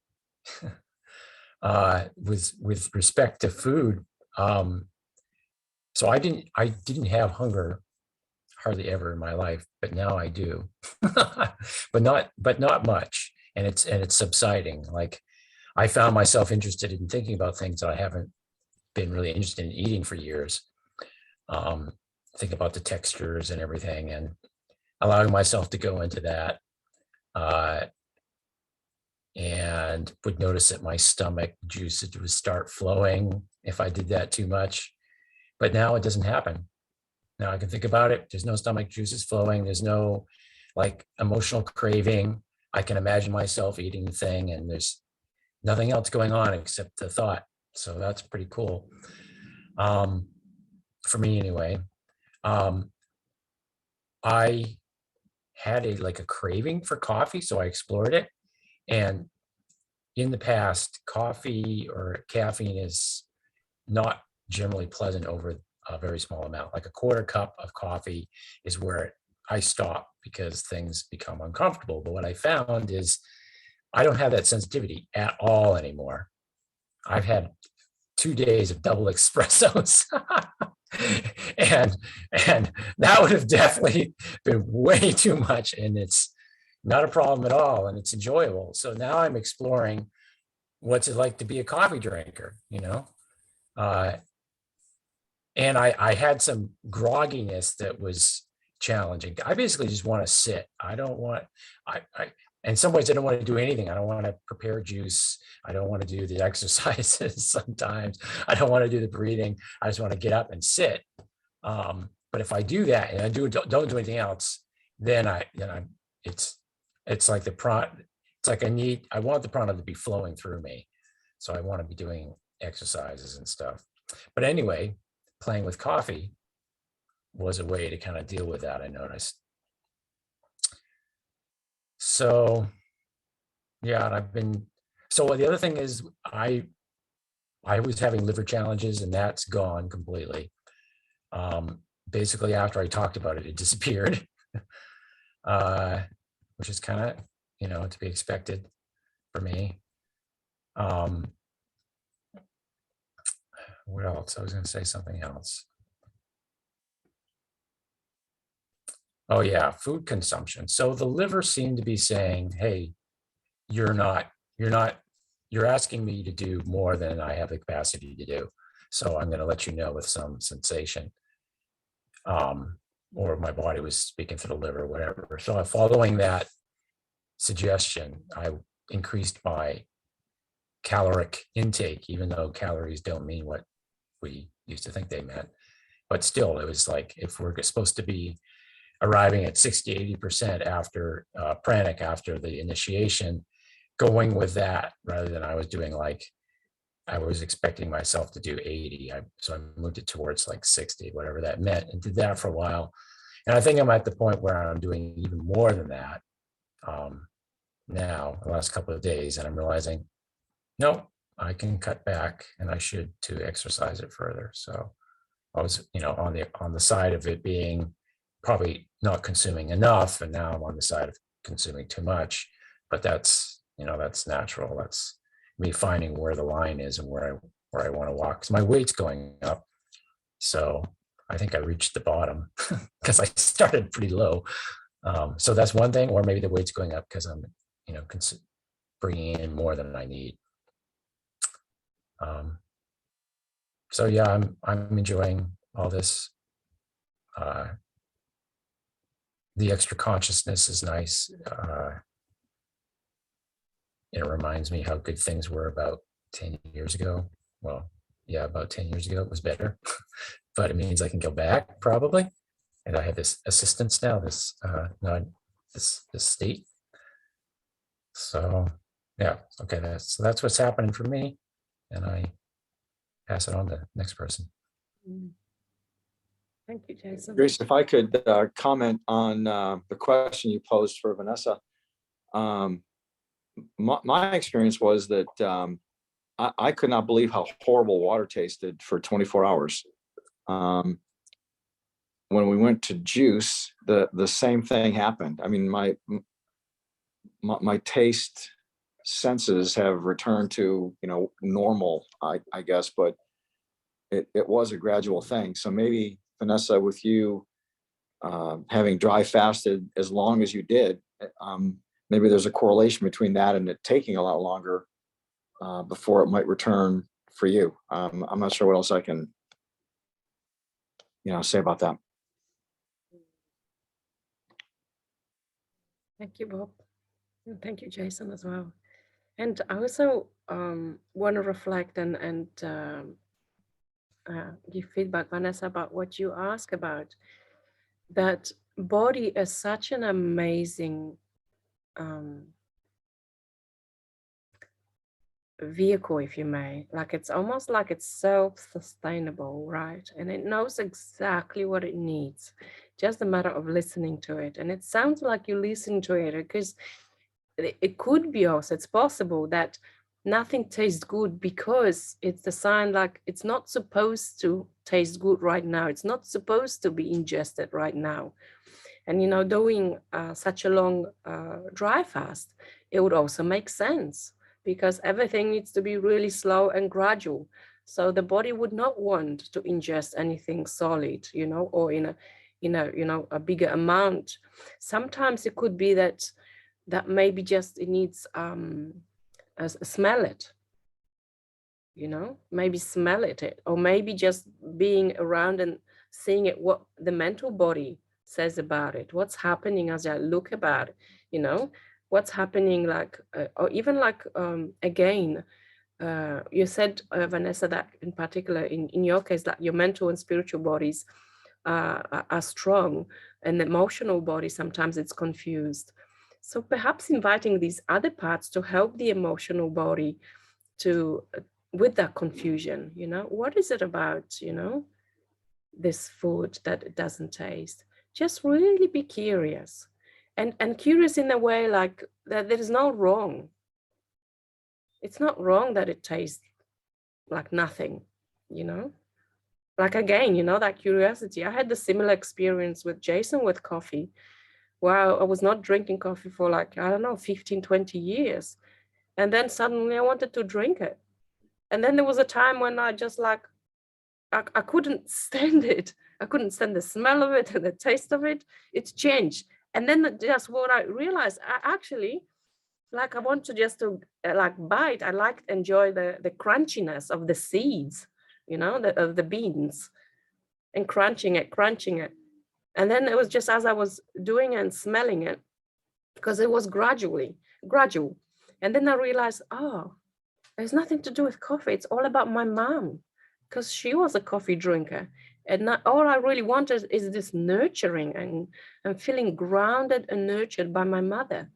With respect to food, so I didn't have hunger hardly ever in my life, but now I do, but not much, and it's subsiding. Like I found myself interested in thinking about things that I haven't been really interested in eating for years. Think about the textures and everything, and allowing myself to go into that. And would notice that my stomach juices would start flowing if I did that too much. But now it doesn't happen. Now I can think about it. There's no stomach juices flowing. There's no like emotional craving. I can imagine myself eating the thing and there's nothing else going on except the thought. So that's pretty cool. For me anyway. I had a craving for coffee, so I explored it. And in the past, coffee or caffeine is not generally pleasant over a very small amount. Like a quarter cup of coffee is where I stop because things become uncomfortable. But what I found is I don't have that sensitivity at all anymore. I've had 2 days of double espressos. and that would have definitely been way too much, and it's not a problem at all, and it's enjoyable. So now I'm exploring what's it like to be a coffee drinker, you know? And I had some grogginess that was challenging. I basically just want to sit. I don't want, in some ways I don't want to do anything. I don't want to prepare juice. I don't want to do the exercises sometimes. I don't want to do the breathing. I just want to get up and sit. But if I do that and I don't do anything else, then it's like the it's like I want the prana to be flowing through me. So I want to be doing exercises and stuff. But anyway, playing with coffee was a way to kind of deal with that, I noticed. So yeah, and so the other thing is I was having liver challenges, and that's gone completely. Basically after I talked about it, it disappeared, which is kind of, you know, to be expected for me. What else? I was going to say something else. Oh yeah, food consumption. So the liver seemed to be saying, hey, you're asking me to do more than I have the capacity to do. So I'm going to let you know with some sensation. Or my body was speaking for the liver, whatever. So following that suggestion, I increased my caloric intake, even though calories don't mean what we used to think they meant. But still, it was like, if we're supposed to be arriving at 60–80% after Pranic, after the initiation, going with that rather than I was doing like, I was expecting myself to do 80. So I moved it towards like 60, whatever that meant, and did that for a while. And I think I'm at the point where I'm doing even more than that now, the last couple of days, and I'm realizing, no, I can cut back, and I should to exercise it further. So I was, you know, on the side of it being probably not consuming enough, and now I'm on the side of consuming too much. But that's, you know, that's natural. That's me finding where the line is and where I want to walk. So my weight's going up, so I think I reached the bottom because I started pretty low. So that's one thing, or maybe the weight's going up because I'm, you know, bringing in more than I need. So yeah, I'm enjoying all this. The extra consciousness is nice. It reminds me how good things were about 10 years ago. Well, yeah, about 10 years ago, it was better, but it means I can go back probably. And I have this assistance now, this state. So yeah, okay, that's what's happening for me. And I pass it on to the next person. Thank you, Jason. Grace, if I could comment on the question you posed for Vanessa. My experience was that I could not believe how horrible water tasted for 24 hours. When we went to juice, the same thing happened. I mean, my taste senses have returned to, you know, normal, I guess, but it was a gradual thing. So maybe, Vanessa, with you having dry fasted as long as you did, maybe there's a correlation between that and it taking a lot longer before it might return for you. I'm not sure what else I can, you know, say about that. Thank you, Bob. And thank you, Jason, as well. And I also want to reflect and give feedback, Vanessa, about what you asked about. That body is such an amazing vehicle, if you may. Like, it's almost like it's self-sustainable, right? And it knows exactly what it needs. Just a matter of listening to it. And it sounds like you listen to it, because it could be also, it's possible that nothing tastes good because it's a sign, like it's not supposed to taste good right now. It's not supposed to be ingested right now. And, you know, doing such a long dry fast, it would also make sense, because everything needs to be really slow and gradual. So the body would not want to ingest anything solid, you know, or in a bigger amount. Sometimes it could be that maybe just it needs smell it, you know, maybe smell it, or maybe just being around and seeing it, what the mental body says about it, what's happening as I look about it, you know, what's happening, like, or even like, again, you said, Vanessa, that in particular, in your case, that your mental and spiritual bodies are strong, and the emotional body, sometimes it's confused. So perhaps inviting these other parts to help the emotional body to, with that confusion, you know, what is it about, you know, this food that it doesn't taste? Just really be curious, and curious in a way like that there is no wrong. It's not wrong that it tastes like nothing, you know, like, again, you know, that curiosity. I had the similar experience with Jason with coffee. Wow, I was not drinking coffee for like, I don't know, 15, 20 years. And then suddenly I wanted to drink it. And then there was a time when I just like, I couldn't stand it. I couldn't stand the smell of it and the taste of it. It's changed. And then just what I realized, I actually, like, I want to just to like bite. I like enjoy the crunchiness of the seeds, you know, of the beans, and crunching it. And then it was just as I was doing and smelling it, because it was gradual. And then I realized, oh, there's nothing to do with coffee. It's all about my mom, because she was a coffee drinker. And all I really wanted is this nurturing and feeling grounded and nurtured by my mother.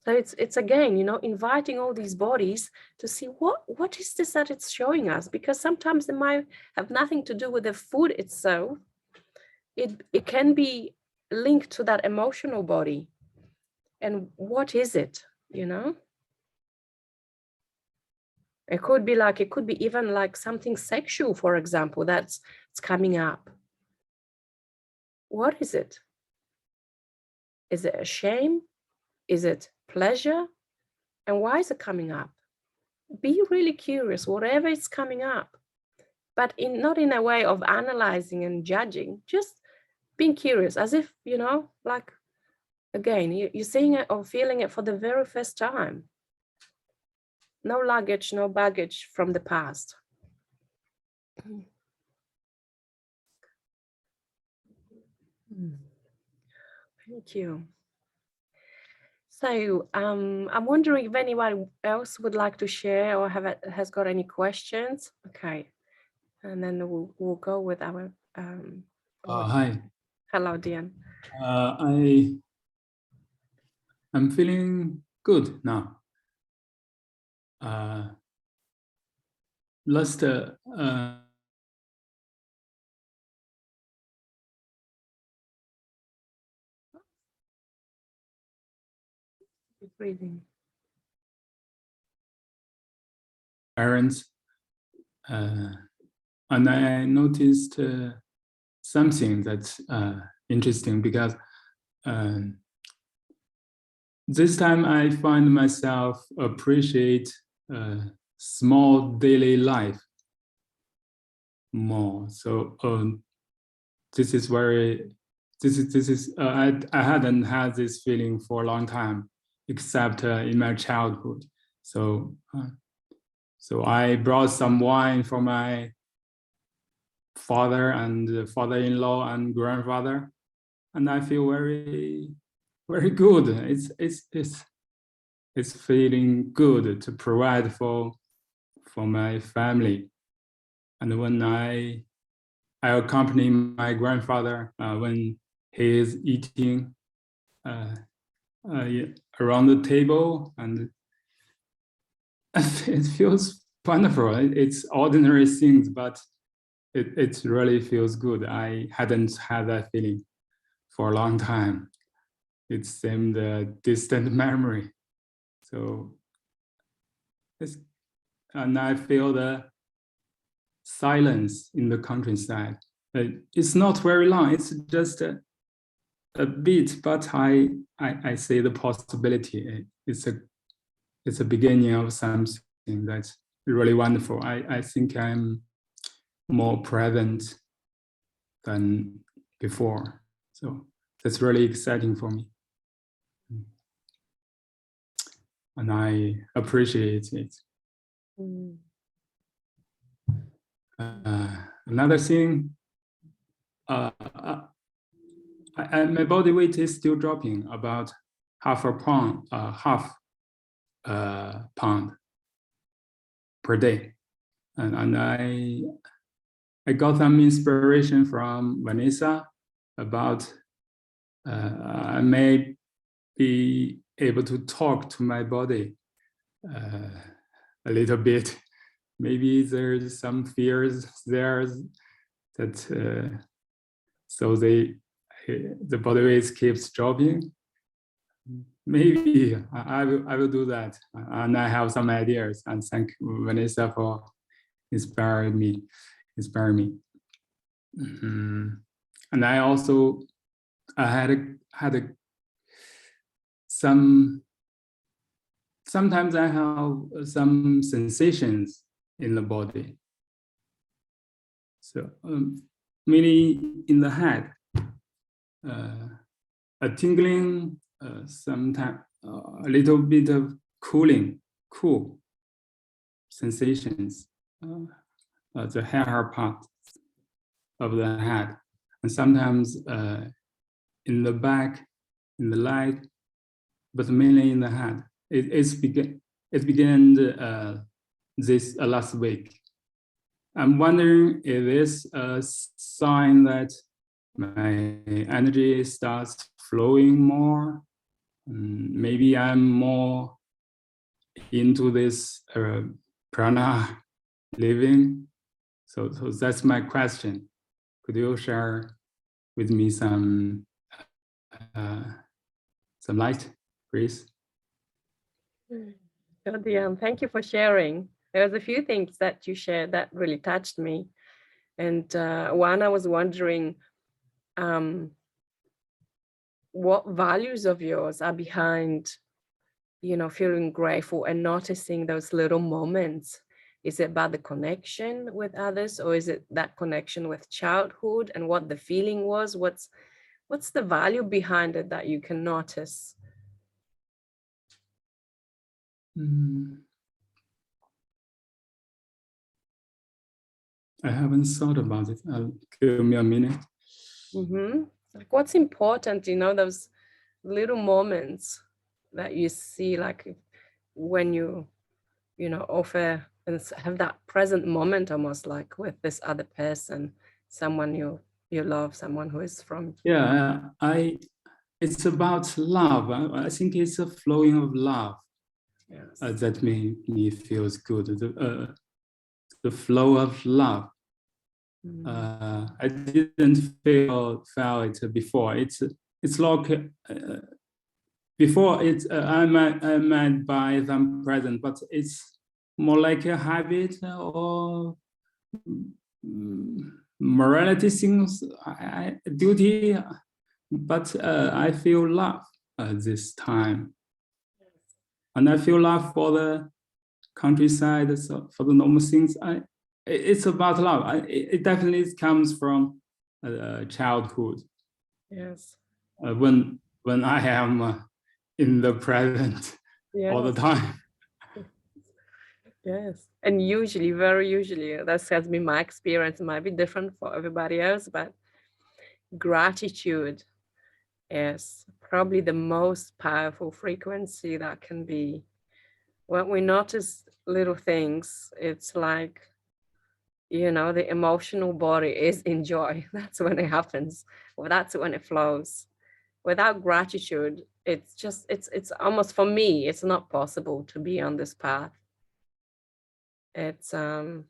So it's again, you know, inviting all these bodies to see what is this that it's showing us, because sometimes it might have nothing to do with the food itself. It can be linked to that emotional body. And what is it, you know? It could be even like something sexual, for example, it's coming up. What is it? Is it a shame? Is it pleasure? And why is it coming up? Be really curious, whatever is coming up, but not in a way of analyzing and judging, just being curious, as if, you know, like, again, you're seeing it or feeling it for the very first time. No luggage, no baggage from the past. Thank you. So I'm wondering if anyone else would like to share or has got any questions. Okay, and then we'll go with our. Hi. Hello, Diane. I'm feeling good now. Last Breathing. errands, and I noticed something that's interesting, because this time I find myself appreciate small daily life more. So this is I hadn't had this feeling for a long time, except in my childhood. So so I brought some wine for my father and father-in-law and grandfather, and I feel very, very good. It's feeling good to provide for my family. And when I accompany my grandfather when he is eating around the table, and it feels wonderful. It's ordinary things, but it really feels good. I hadn't had that feeling for a long time. It seemed a distant memory. So and I feel the silence in the countryside. It's not very long. It's just a bit, but I see the possibility. It's a beginning of something that's really wonderful. I think I'm more present than before. So that's really exciting for me. And I appreciate it. Mm. Another thing, my body weight is still dropping, about half a pound per day. And I got some inspiration from Vanessa about I may be able to talk to my body a little bit. Maybe there's some fears there that so the body weight keeps dropping. Maybe I will do that, and I have some ideas. And thank Vanessa for inspiring me. And I also had sometimes I have some sensations in the body. So mainly in the head, a tingling, sometimes a little bit of cool sensations, the hair part of the head, and sometimes in the back, in the leg, but mainly in the head. It began this last week. I'm wondering if it's a sign that my energy starts flowing more. Maybe I'm more into this prana living. So that's my question. Could you share with me some light, please? Thank you for sharing. There was a few things that you shared that really touched me. And one, I was wondering what values of yours are behind, feeling grateful and noticing those little moments. Is it about the connection with others, or is it that connection with childhood and what the feeling was? What's the value behind it that you can notice? I haven't thought about it. Give me a minute. Like what's important, those little moments that you see, like when you offer and have that present moment, almost like with this other person, someone you love, someone who is from. Yeah, it's about love. I think it's a flowing of love. Yes. That made me feels good. The flow of love. I didn't feel it before. It's like before I might buy them present, but it's more like a habit or morality things, duty. But I feel love this time, and I feel love for the countryside, so for the normal things. It's about love. It definitely comes from childhood. Yes. When I am in the present all the time. Yes, and usually, very usually, that has been my experience. It might be different for everybody else, but gratitude is probably the most powerful frequency that can be. When we notice little things, it's like, the emotional body is in joy. That's when it happens. Well, that's when it flows. Without gratitude, it's almost, for me, it's not possible to be on this path. It's and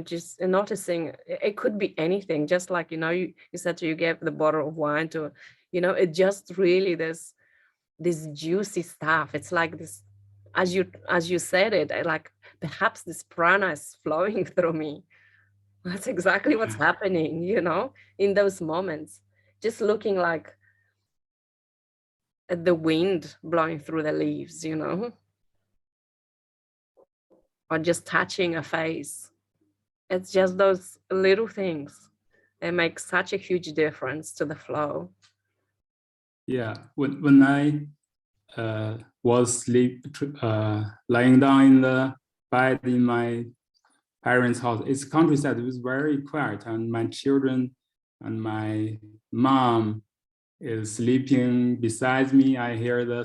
just noticing, it could be anything, just like you said you gave the bottle of wine to, it just really this juicy stuff. It's like this, as you said it, like perhaps this prana is flowing through me. That's exactly what's happening, in those moments. Just looking like at the wind blowing through the leaves, or just touching a face. It's just those little things that make such a huge difference to the flow. Yeah, when I was lying down in the bed in my parents' house, it's countryside. It was very quiet, and my children and my mom is sleeping beside me. I hear the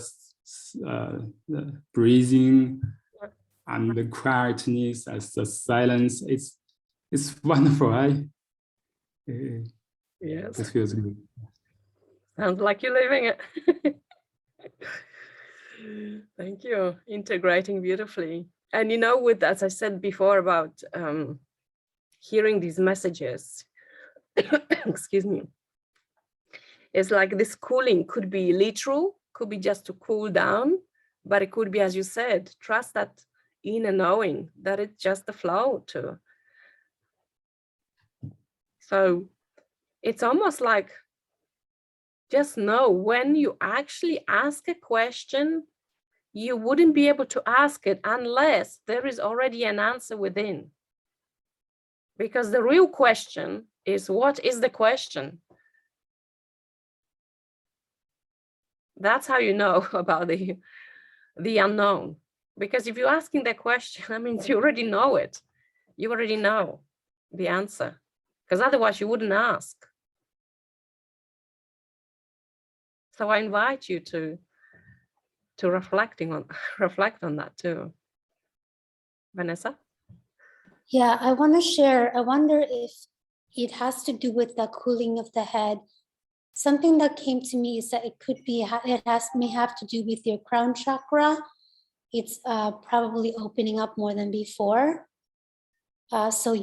breathing and the quietness, as the silence. It's wonderful. Yes, It feels good. sounds like you're living it. Thank you. Integrating beautifully. And you know, with, as I said before about hearing these messages, excuse me, it's like this cooling could be literal, could be just to cool down, but it could be, as you said, trust that inner knowing that it's just the flow too. So it's almost like, just know when you actually ask a question, you wouldn't be able to ask it unless there is already an answer within. Because the real question is, what is the question? That's how you know about the unknown. Because if you're asking the question, that means you already know it. You already know the answer. Because otherwise you wouldn't ask. So I invite you to reflect on that too. Vanessa? Yeah, I want to share. I wonder if it has to do with the cooling of the head. Something that came to me is that it could be, may have to do with your crown chakra. It's probably opening up more than before. So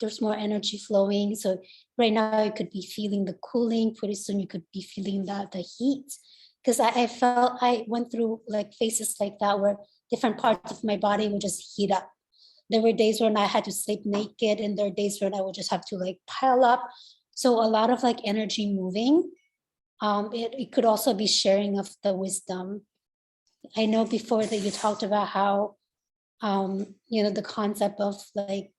there's more energy flowing. So right now you could be feeling the cooling. Pretty soon you could be feeling the heat. Because I went through like phases like that where different parts of my body would just heat up. There were days when I had to sleep naked, and there are days when I would just have to like pile up. So a lot of like energy moving. It could also be sharing of the wisdom. I know before that you talked about how, the concept of like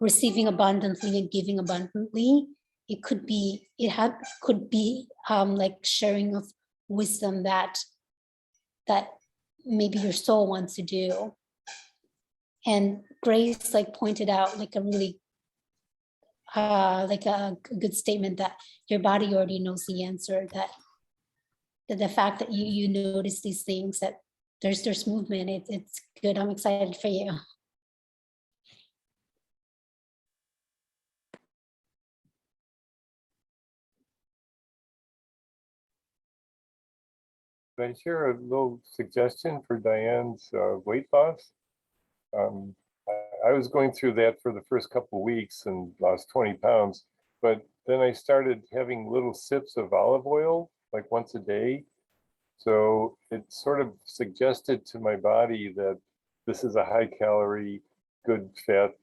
receiving abundantly and giving abundantly. It could be, like sharing of wisdom that maybe your soul wants to do. And Grace like pointed out like a really like a good statement that your body already knows the answer, that the fact that you notice these things, that there's movement. It's good. I'm excited for you. Can I share a little suggestion for Diane's weight loss? I was going through that for the first couple of weeks and lost 20 pounds, but then I started having little sips of olive oil, like once a day. So it sort of suggested to my body that this is a high calorie, good fat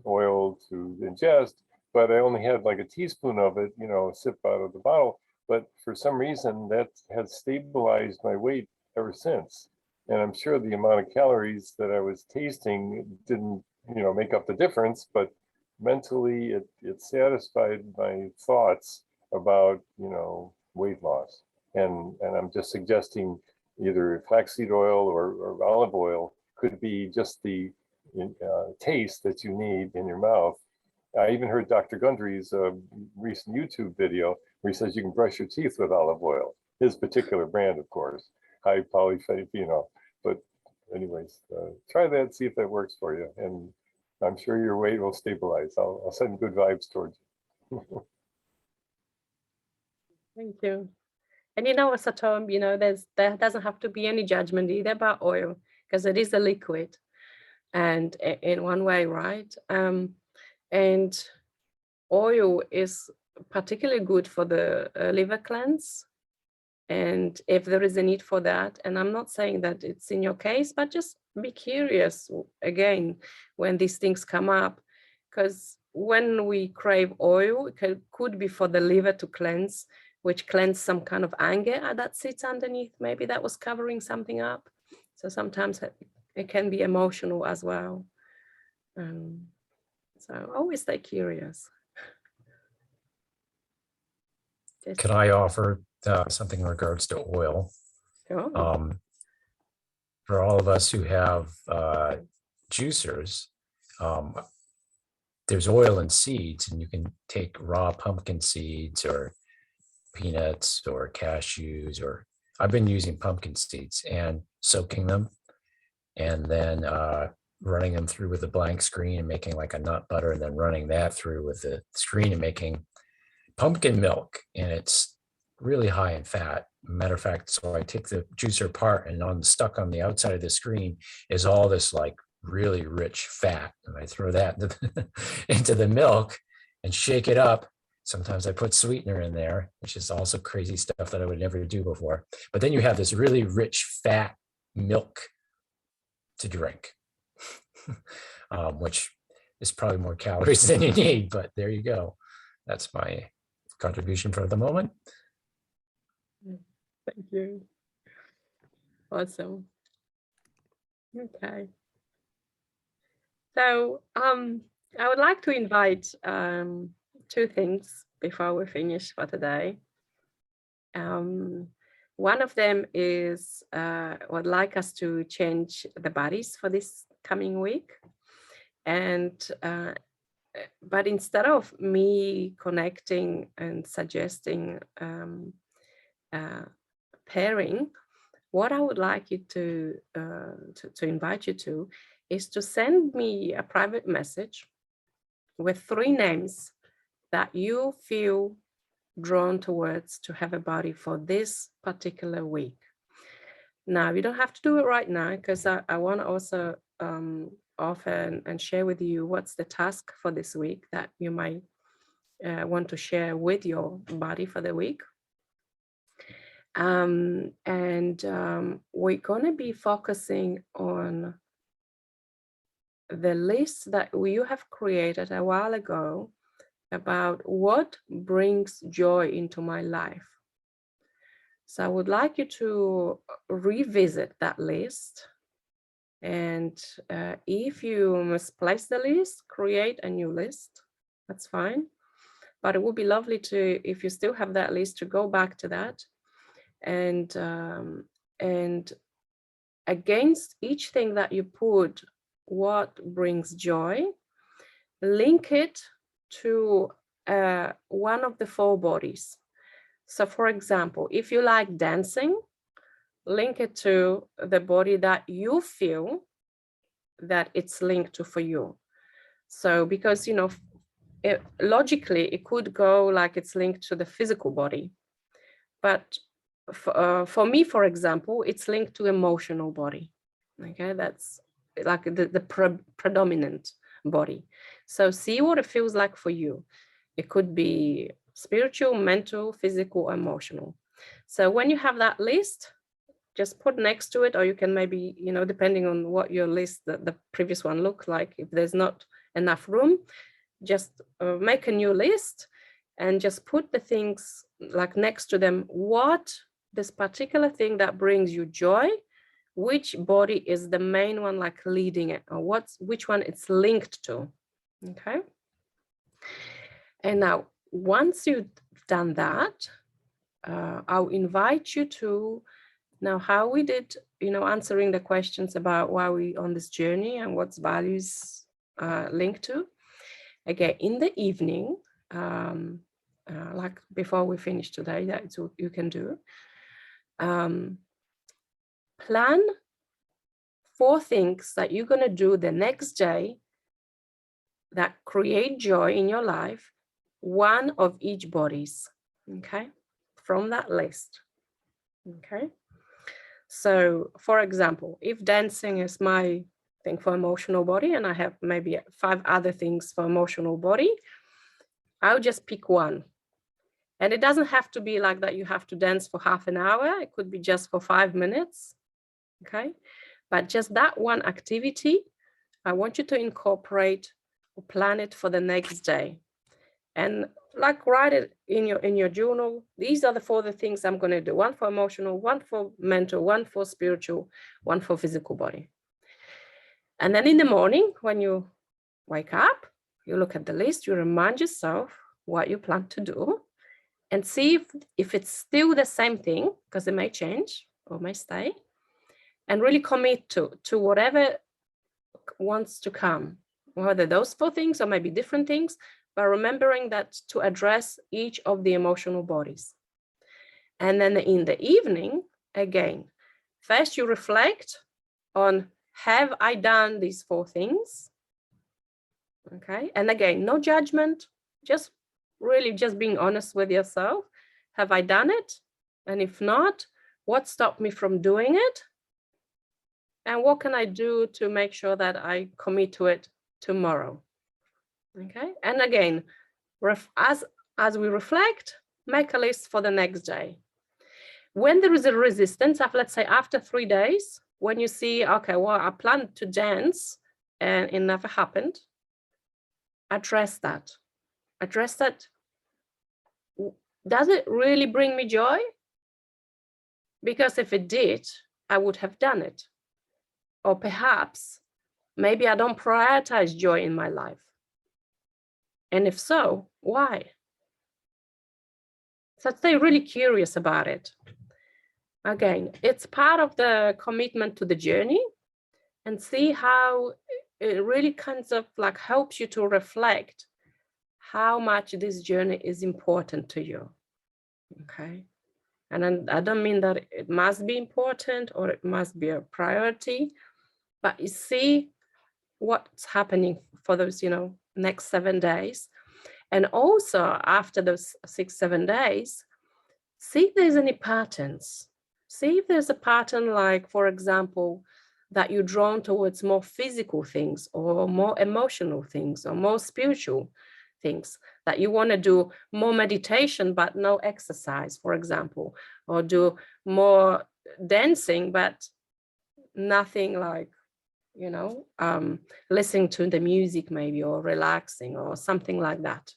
oil to ingest, but I only had like a teaspoon of it, a sip out of the bottle. But for some reason that has stabilized my weight ever since. And I'm sure the amount of calories that I was tasting didn't, make up the difference, but mentally it satisfied my thoughts about, weight loss. And I'm just suggesting either flaxseed oil or olive oil could be just the taste that you need in your mouth. I even heard Dr. Gundry's recent YouTube video where he says you can brush your teeth with olive oil. His particular brand, of course, high polyphenol. But anyways, try that, see if that works for you. And I'm sure your weight will stabilize. I'll send good vibes towards you. Thank you. And Satom, there doesn't have to be any judgment either about oil, because it is a liquid, and in one way, right? And oil is particularly good for the liver cleanse. And if there is a need for that, and I'm not saying that it's in your case, but just be curious again when these things come up, because when we crave oil, it could be for the liver to cleanse, which cleanse some kind of anger that sits underneath. Maybe that was covering something up. So sometimes It can be emotional as well. So always stay curious. Can I offer something in regards to oil? Oh. For all of us who have juicers, there's oil in seeds, and you can take raw pumpkin seeds or peanuts or cashews, or I've been using pumpkin seeds and soaking them and then running them through with a blank screen and making like a nut butter, and then running that through with the screen and making pumpkin milk. And it's really high in fat. Matter of fact, so I take the juicer apart, and stuck on the outside of the screen is all this like really rich fat, and I throw that into the milk and shake it up. Sometimes I put sweetener in there, which is also crazy stuff that I would never do before. But then you have this really rich fat milk to drink, which is probably more calories than you need, but there you go. That's my contribution for the moment. Thank you. Awesome. Okay. So I would like to invite two things before we finish for today. One of them is would like us to change the bodies for this coming week. And but instead of me connecting and suggesting pairing, what I would like you to invite you to is to send me a private message with 3 names that you feel drawn towards to have a body for this particular week. Now, you don't have to do it right now, because I want to also offer and share with you what's the task for this week that you might want to share with your body for the week. We're going to be focusing on the list that you have created a while ago about what brings joy into my life. So I would like you to revisit that list. And if you misplace the list, create a new list. That's fine. But it would be lovely to, if you still have that list, to go back to that. And against each thing that you put, what brings joy, link it to one of the 4 bodies. So for example, if you like dancing, link it to the body that you feel that it's linked to for you. So because, you know, logically it could go like it's linked to the physical body, but for me, for example, it's linked to emotional body. Okay, that's like the predominant body. So see what it feels like for you. It could be spiritual, mental, physical, emotional. So when you have that list, just put next to it, or you can maybe, you know, depending on what your list, the previous one looked like, if there's not enough room, just make a new list and just put the things like next to them. What this particular thing that brings you joy, which body is the main one, like leading it, or which one it's linked to. Okay. And now, once you've done that, I'll invite you to now how we did, you know, answering the questions about why we on this journey and what's values linked to. Again, in the evening, like before we finish today, that's what you can do. Plan 4 things that you're going to do the next day that create joy in your life, one of each bodies, okay, from that list. Okay, so for example, if dancing is my thing for emotional body and I have maybe 5 other things for emotional body, I'll just pick one. And it doesn't have to be like that you have to dance for half an hour. It could be just for 5 minutes. Okay, but just that one activity, I want you to incorporate or plan it for the next day. And like write it in your journal. These are the 4 things I'm going to do. 1 for emotional, 1 for mental, 1 for spiritual, 1 for physical body. And then in the morning, when you wake up, you look at the list, you remind yourself what you plan to do, and see if it's still the same thing, because it may change or may stay, and really commit to whatever wants to come, whether those 4 things or maybe different things, but remembering that to address each of the emotional bodies. And then in the evening, again, first you reflect on, have I done these 4 things? Okay, and again, no judgment, just really just being honest with yourself. Have I done it? And if not, what stopped me from doing it? And what can I do to make sure that I commit to it tomorrow? Okay, and again, as we reflect, make a list for the next day. When there is a resistance, let's say after 3 days, when you see, okay, well, I planned to dance and it never happened, address that. Address that. Does it really bring me joy? Because if it did, I would have done it. Or perhaps, maybe I don't prioritize joy in my life. And if so, why? So stay really curious about it. Again, it's part of the commitment to the journey, and see how it really kind of like helps you to reflect how much this journey is important to you. Okay. And I don't mean that it must be important or it must be a priority, but you see what's happening for those, next 7 days. And also after those 6-7 days, see if there's any patterns. See if there's a pattern, like, for example, that you're drawn towards more physical things or more emotional things or more spiritual things, that you want to do more meditation but no exercise, for example, or do more dancing but nothing like, listening to the music maybe, or relaxing or something like that.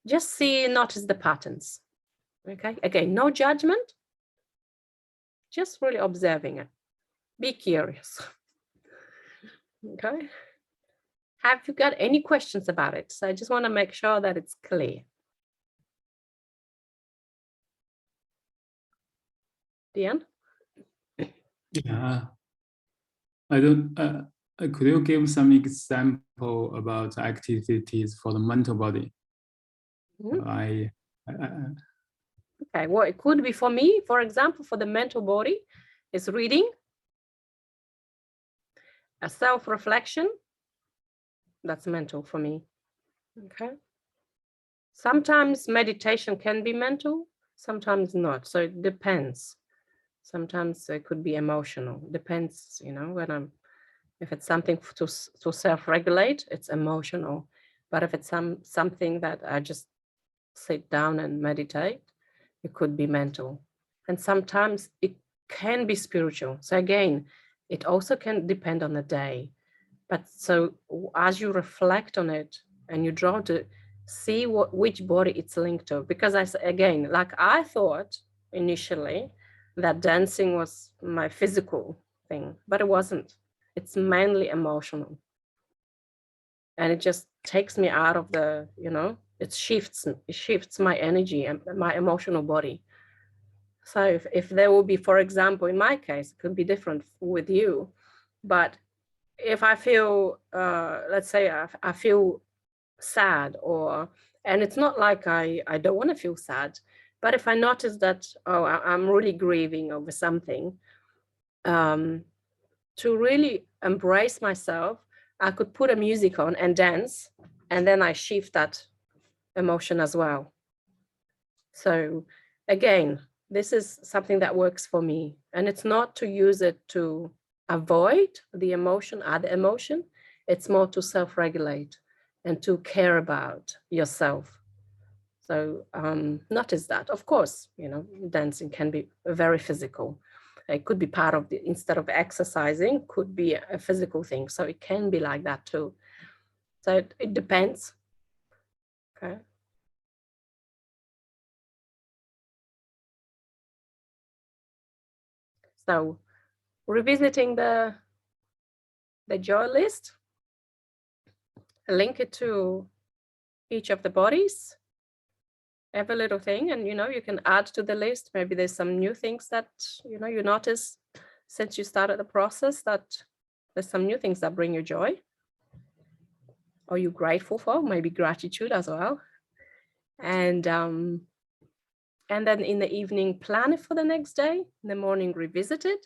Just notice the patterns. Okay, again, no judgment, just really observing it. Be curious. Okay. Have you got any questions about it? So I just want to make sure that it's clear. Diane? Yeah. I don't. Could you give some example about activities for the mental body? Mm-hmm. Okay, well, it could be for me, for example, for the mental body, is reading, a self-reflection. That's mental for me. Okay. Sometimes meditation can be mental, sometimes not. So it depends. Sometimes it could be emotional. Depends, if it's something to self-regulate, it's emotional. But if it's something that I just sit down and meditate, it could be mental. And sometimes it can be spiritual. So again, it also can depend on the day. But so as you reflect on it and you draw to see which body it's linked to, because I thought initially that dancing was my physical thing, but it wasn't. It's mainly emotional. And it just takes me out of the, it shifts my energy and my emotional body. So if there will be, for example, in my case, it could be different with you, but if I feel, let's say I feel sad, and it's not like I don't want to feel sad, but if I notice that, I'm really grieving over something, to really embrace myself, I could put a music on and dance, and then I shift that emotion as well. So again, this is something that works for me, and it's not to use it to avoid the emotion, other emotion. It's more to self-regulate and to care about yourself. So notice that. Of course, dancing can be very physical. It could be part of instead of exercising, could be a physical thing. So it can be like that too. So it depends. Okay. So revisiting the the joy list, link it to each of the bodies, every little thing, and you can add to the list. Maybe there's some new things that you notice since you started the process, that there's some new things that bring you joy or you're grateful for, maybe gratitude as well. And then in the evening, plan it for the next day. In the morning, revisit it,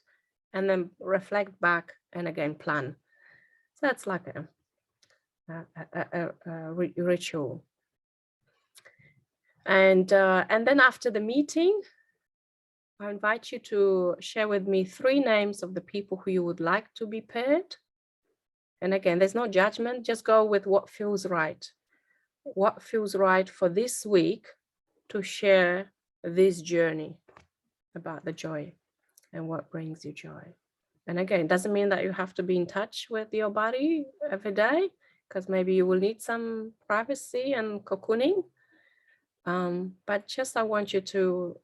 and then reflect back and again plan. So that's like a ritual. And then after the meeting, I invite you to share with me 3 names of the people who you would like to be paired. And again, there's no judgment, just go with what feels right. What feels right for this week to share this journey about the joy and what brings you joy. And again, it doesn't mean that you have to be in touch with your body every day, because maybe you will need some privacy and cocooning. But just I want you to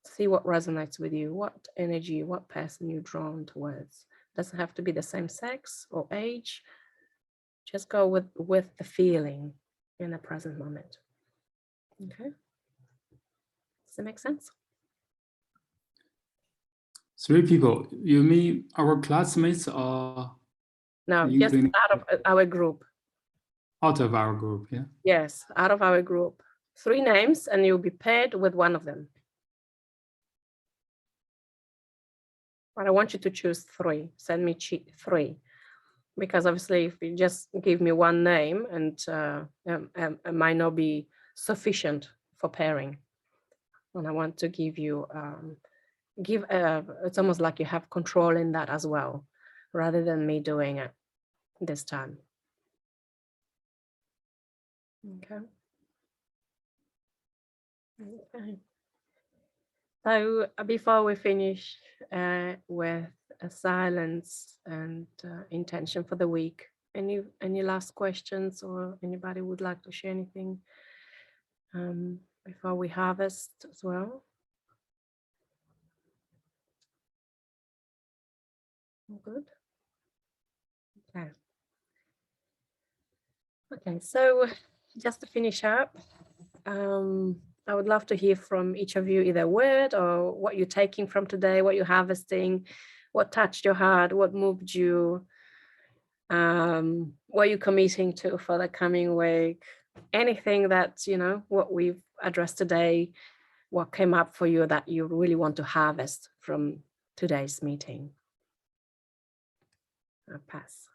see what resonates with you, what energy, what person you're drawn towards. Doesn't have to be the same sex or age. Just go with the feeling in the present moment. Okay. Does that make sense? 3 people. You mean our classmates or No, just including out of our group. out of our group? Yeah. Yes, out of our group. 3 names, and you'll be paired with one of them. But I want you to choose 3. Send me 3. Because obviously, if you just give me one name, and it might not be sufficient for pairing. And I want to give you, it's almost like you have control in that as well, rather than me doing it this time. Okay. Okay. So before we finish with a silence and intention for the week, any last questions, or anybody would like to share anything before we harvest as well? Good. Okay. Okay, so just to finish up, I would love to hear from each of you either a word or what you're taking from today, what you're harvesting, what touched your heart, what moved you, what you're committing to for the coming week, anything that, what we've addressed today, what came up for you that you really want to harvest from today's meeting. I'll pass.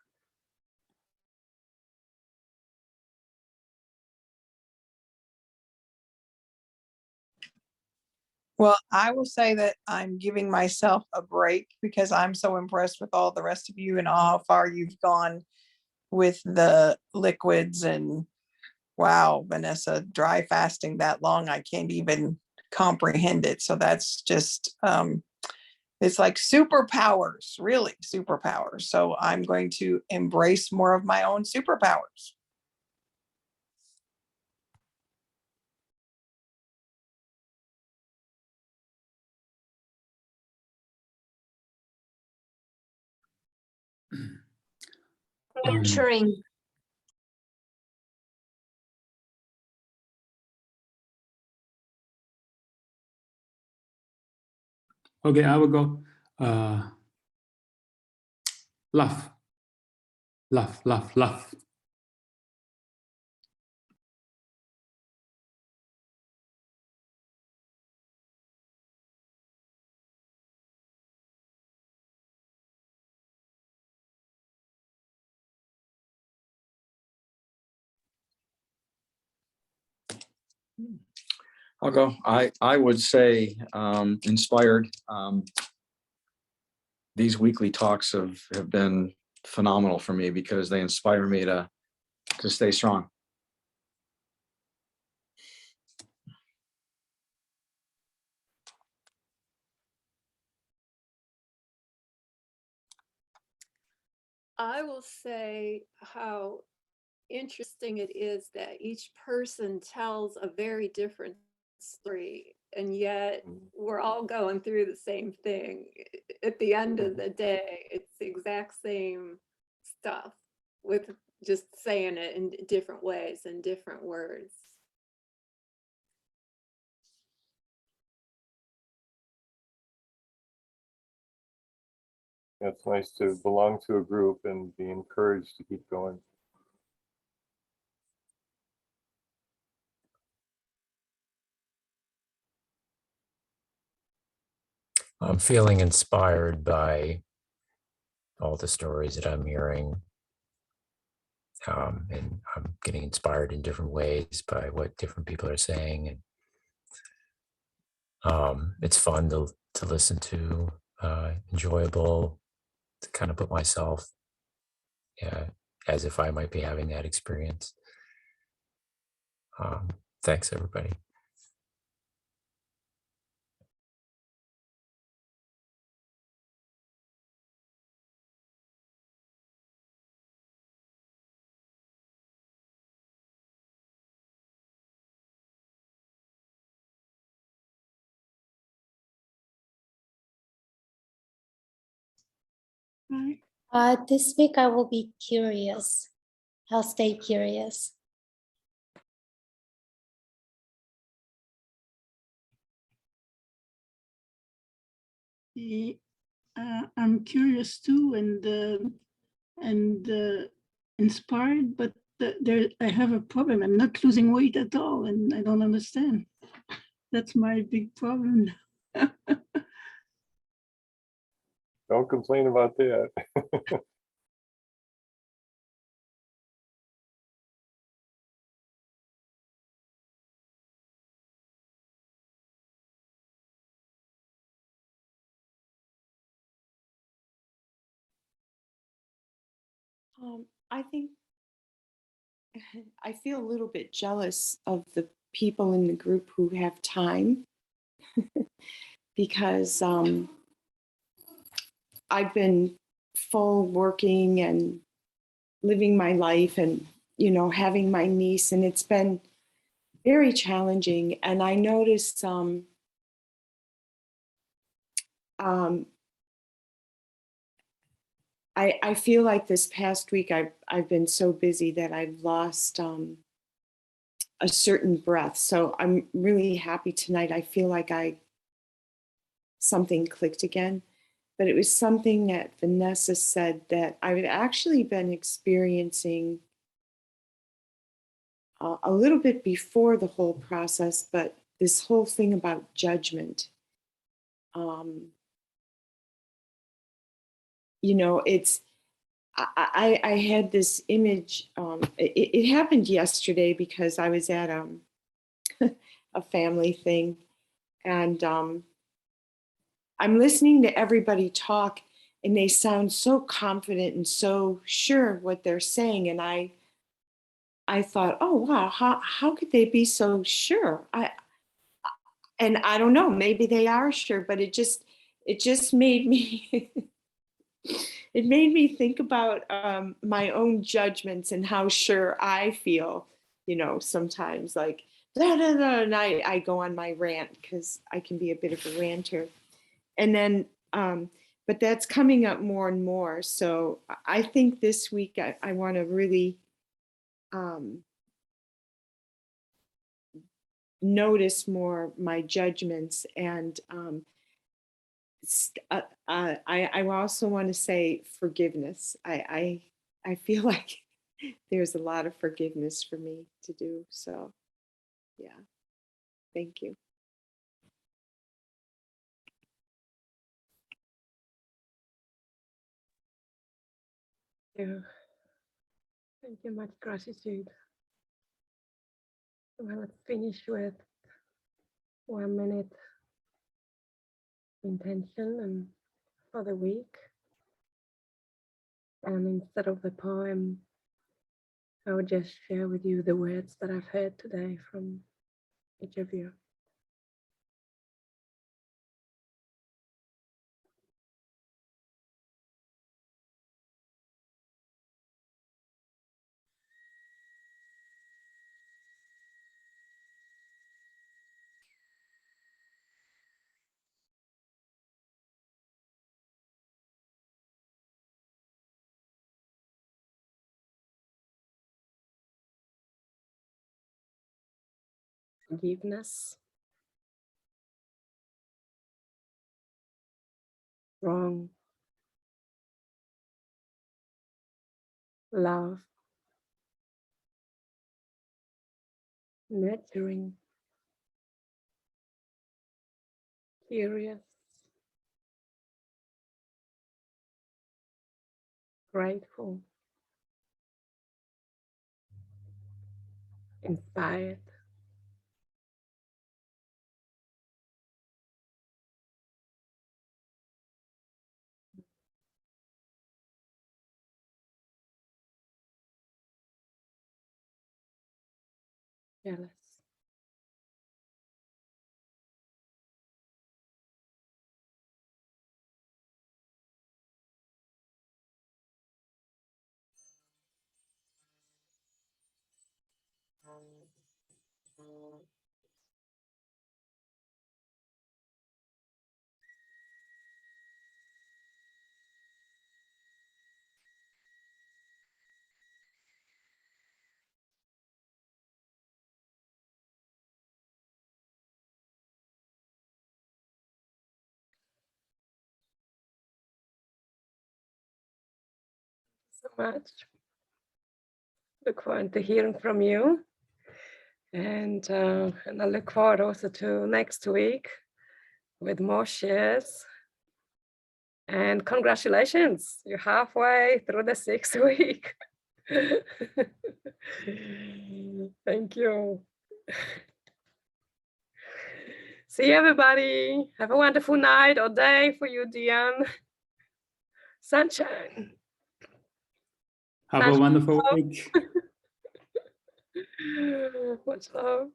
Well, I will say that I'm giving myself a break because I'm so impressed with all the rest of you and how far you've gone with the liquids. And wow, Vanessa, dry fasting that long, I can't even comprehend it. So that's just, it's like superpowers, really superpowers. So I'm going to embrace more of my own superpowers. Nurturing. Okay, I will go. Love. Love, love, love. I'll go. I would say inspired. These weekly talks have been phenomenal for me because they inspire me to stay strong. I will say how interesting it is that each person tells a very different story and yet we're all going through the same thing. At the end of the day, it's the exact same stuff with just saying it in different ways and different words. It's nice to belong to a group and be encouraged to keep going. I'm feeling inspired by all the stories that I'm hearing. And I'm getting inspired in different ways by what different people are saying. And it's fun to listen to, enjoyable, to kind of put myself as if I might be having that experience. Thanks, everybody. This week I will be curious. I'll stay curious. I'm curious too, and inspired, but I have a problem. I'm not losing weight at all, and I don't understand. That's my big problem. Don't complain about that. I think I feel a little bit jealous of the people in the group who have time because I've been full working and living my life and, you know, having my niece, and it's been very challenging. And I noticed I feel like this past week I've been so busy that I've lost a certain breath. So I'm really happy tonight. I feel like something clicked again, but it was something that Vanessa said that I've actually been experiencing a little bit before the whole process, but this whole thing about judgment. You know, I had this image. It happened yesterday because I was at a family thing, and I'm listening to everybody talk, and they sound so confident and so sure what they're saying, and I thought, oh wow, how could they be so sure? And I don't know, maybe they are sure, but it just made me it made me think about my own judgments and how sure I feel, you know, sometimes like, blah, blah, blah, and I go on my rant because I can be a bit of a ranter. And then, but that's coming up more and more. So I think this week I want to really notice more my judgments, and I also want to say forgiveness. I feel like there's a lot of forgiveness for me to do. So yeah, thank you. Yeah. Thank you, much gratitude. Well, let's finish with 1 minute intention and for the week. And instead of the poem, I would just share with you the words that I've heard today from each of you. forgiveness, wrong, love, nurturing, curious, grateful, inspired, jealous. So much. Look forward to hearing from you. And I look forward also to next week with more shares. And congratulations, you're halfway through the 6th week. Thank you. See you, everybody. Have a wonderful night or day for you, Diane. Sunshine. Have a wonderful week. Much love.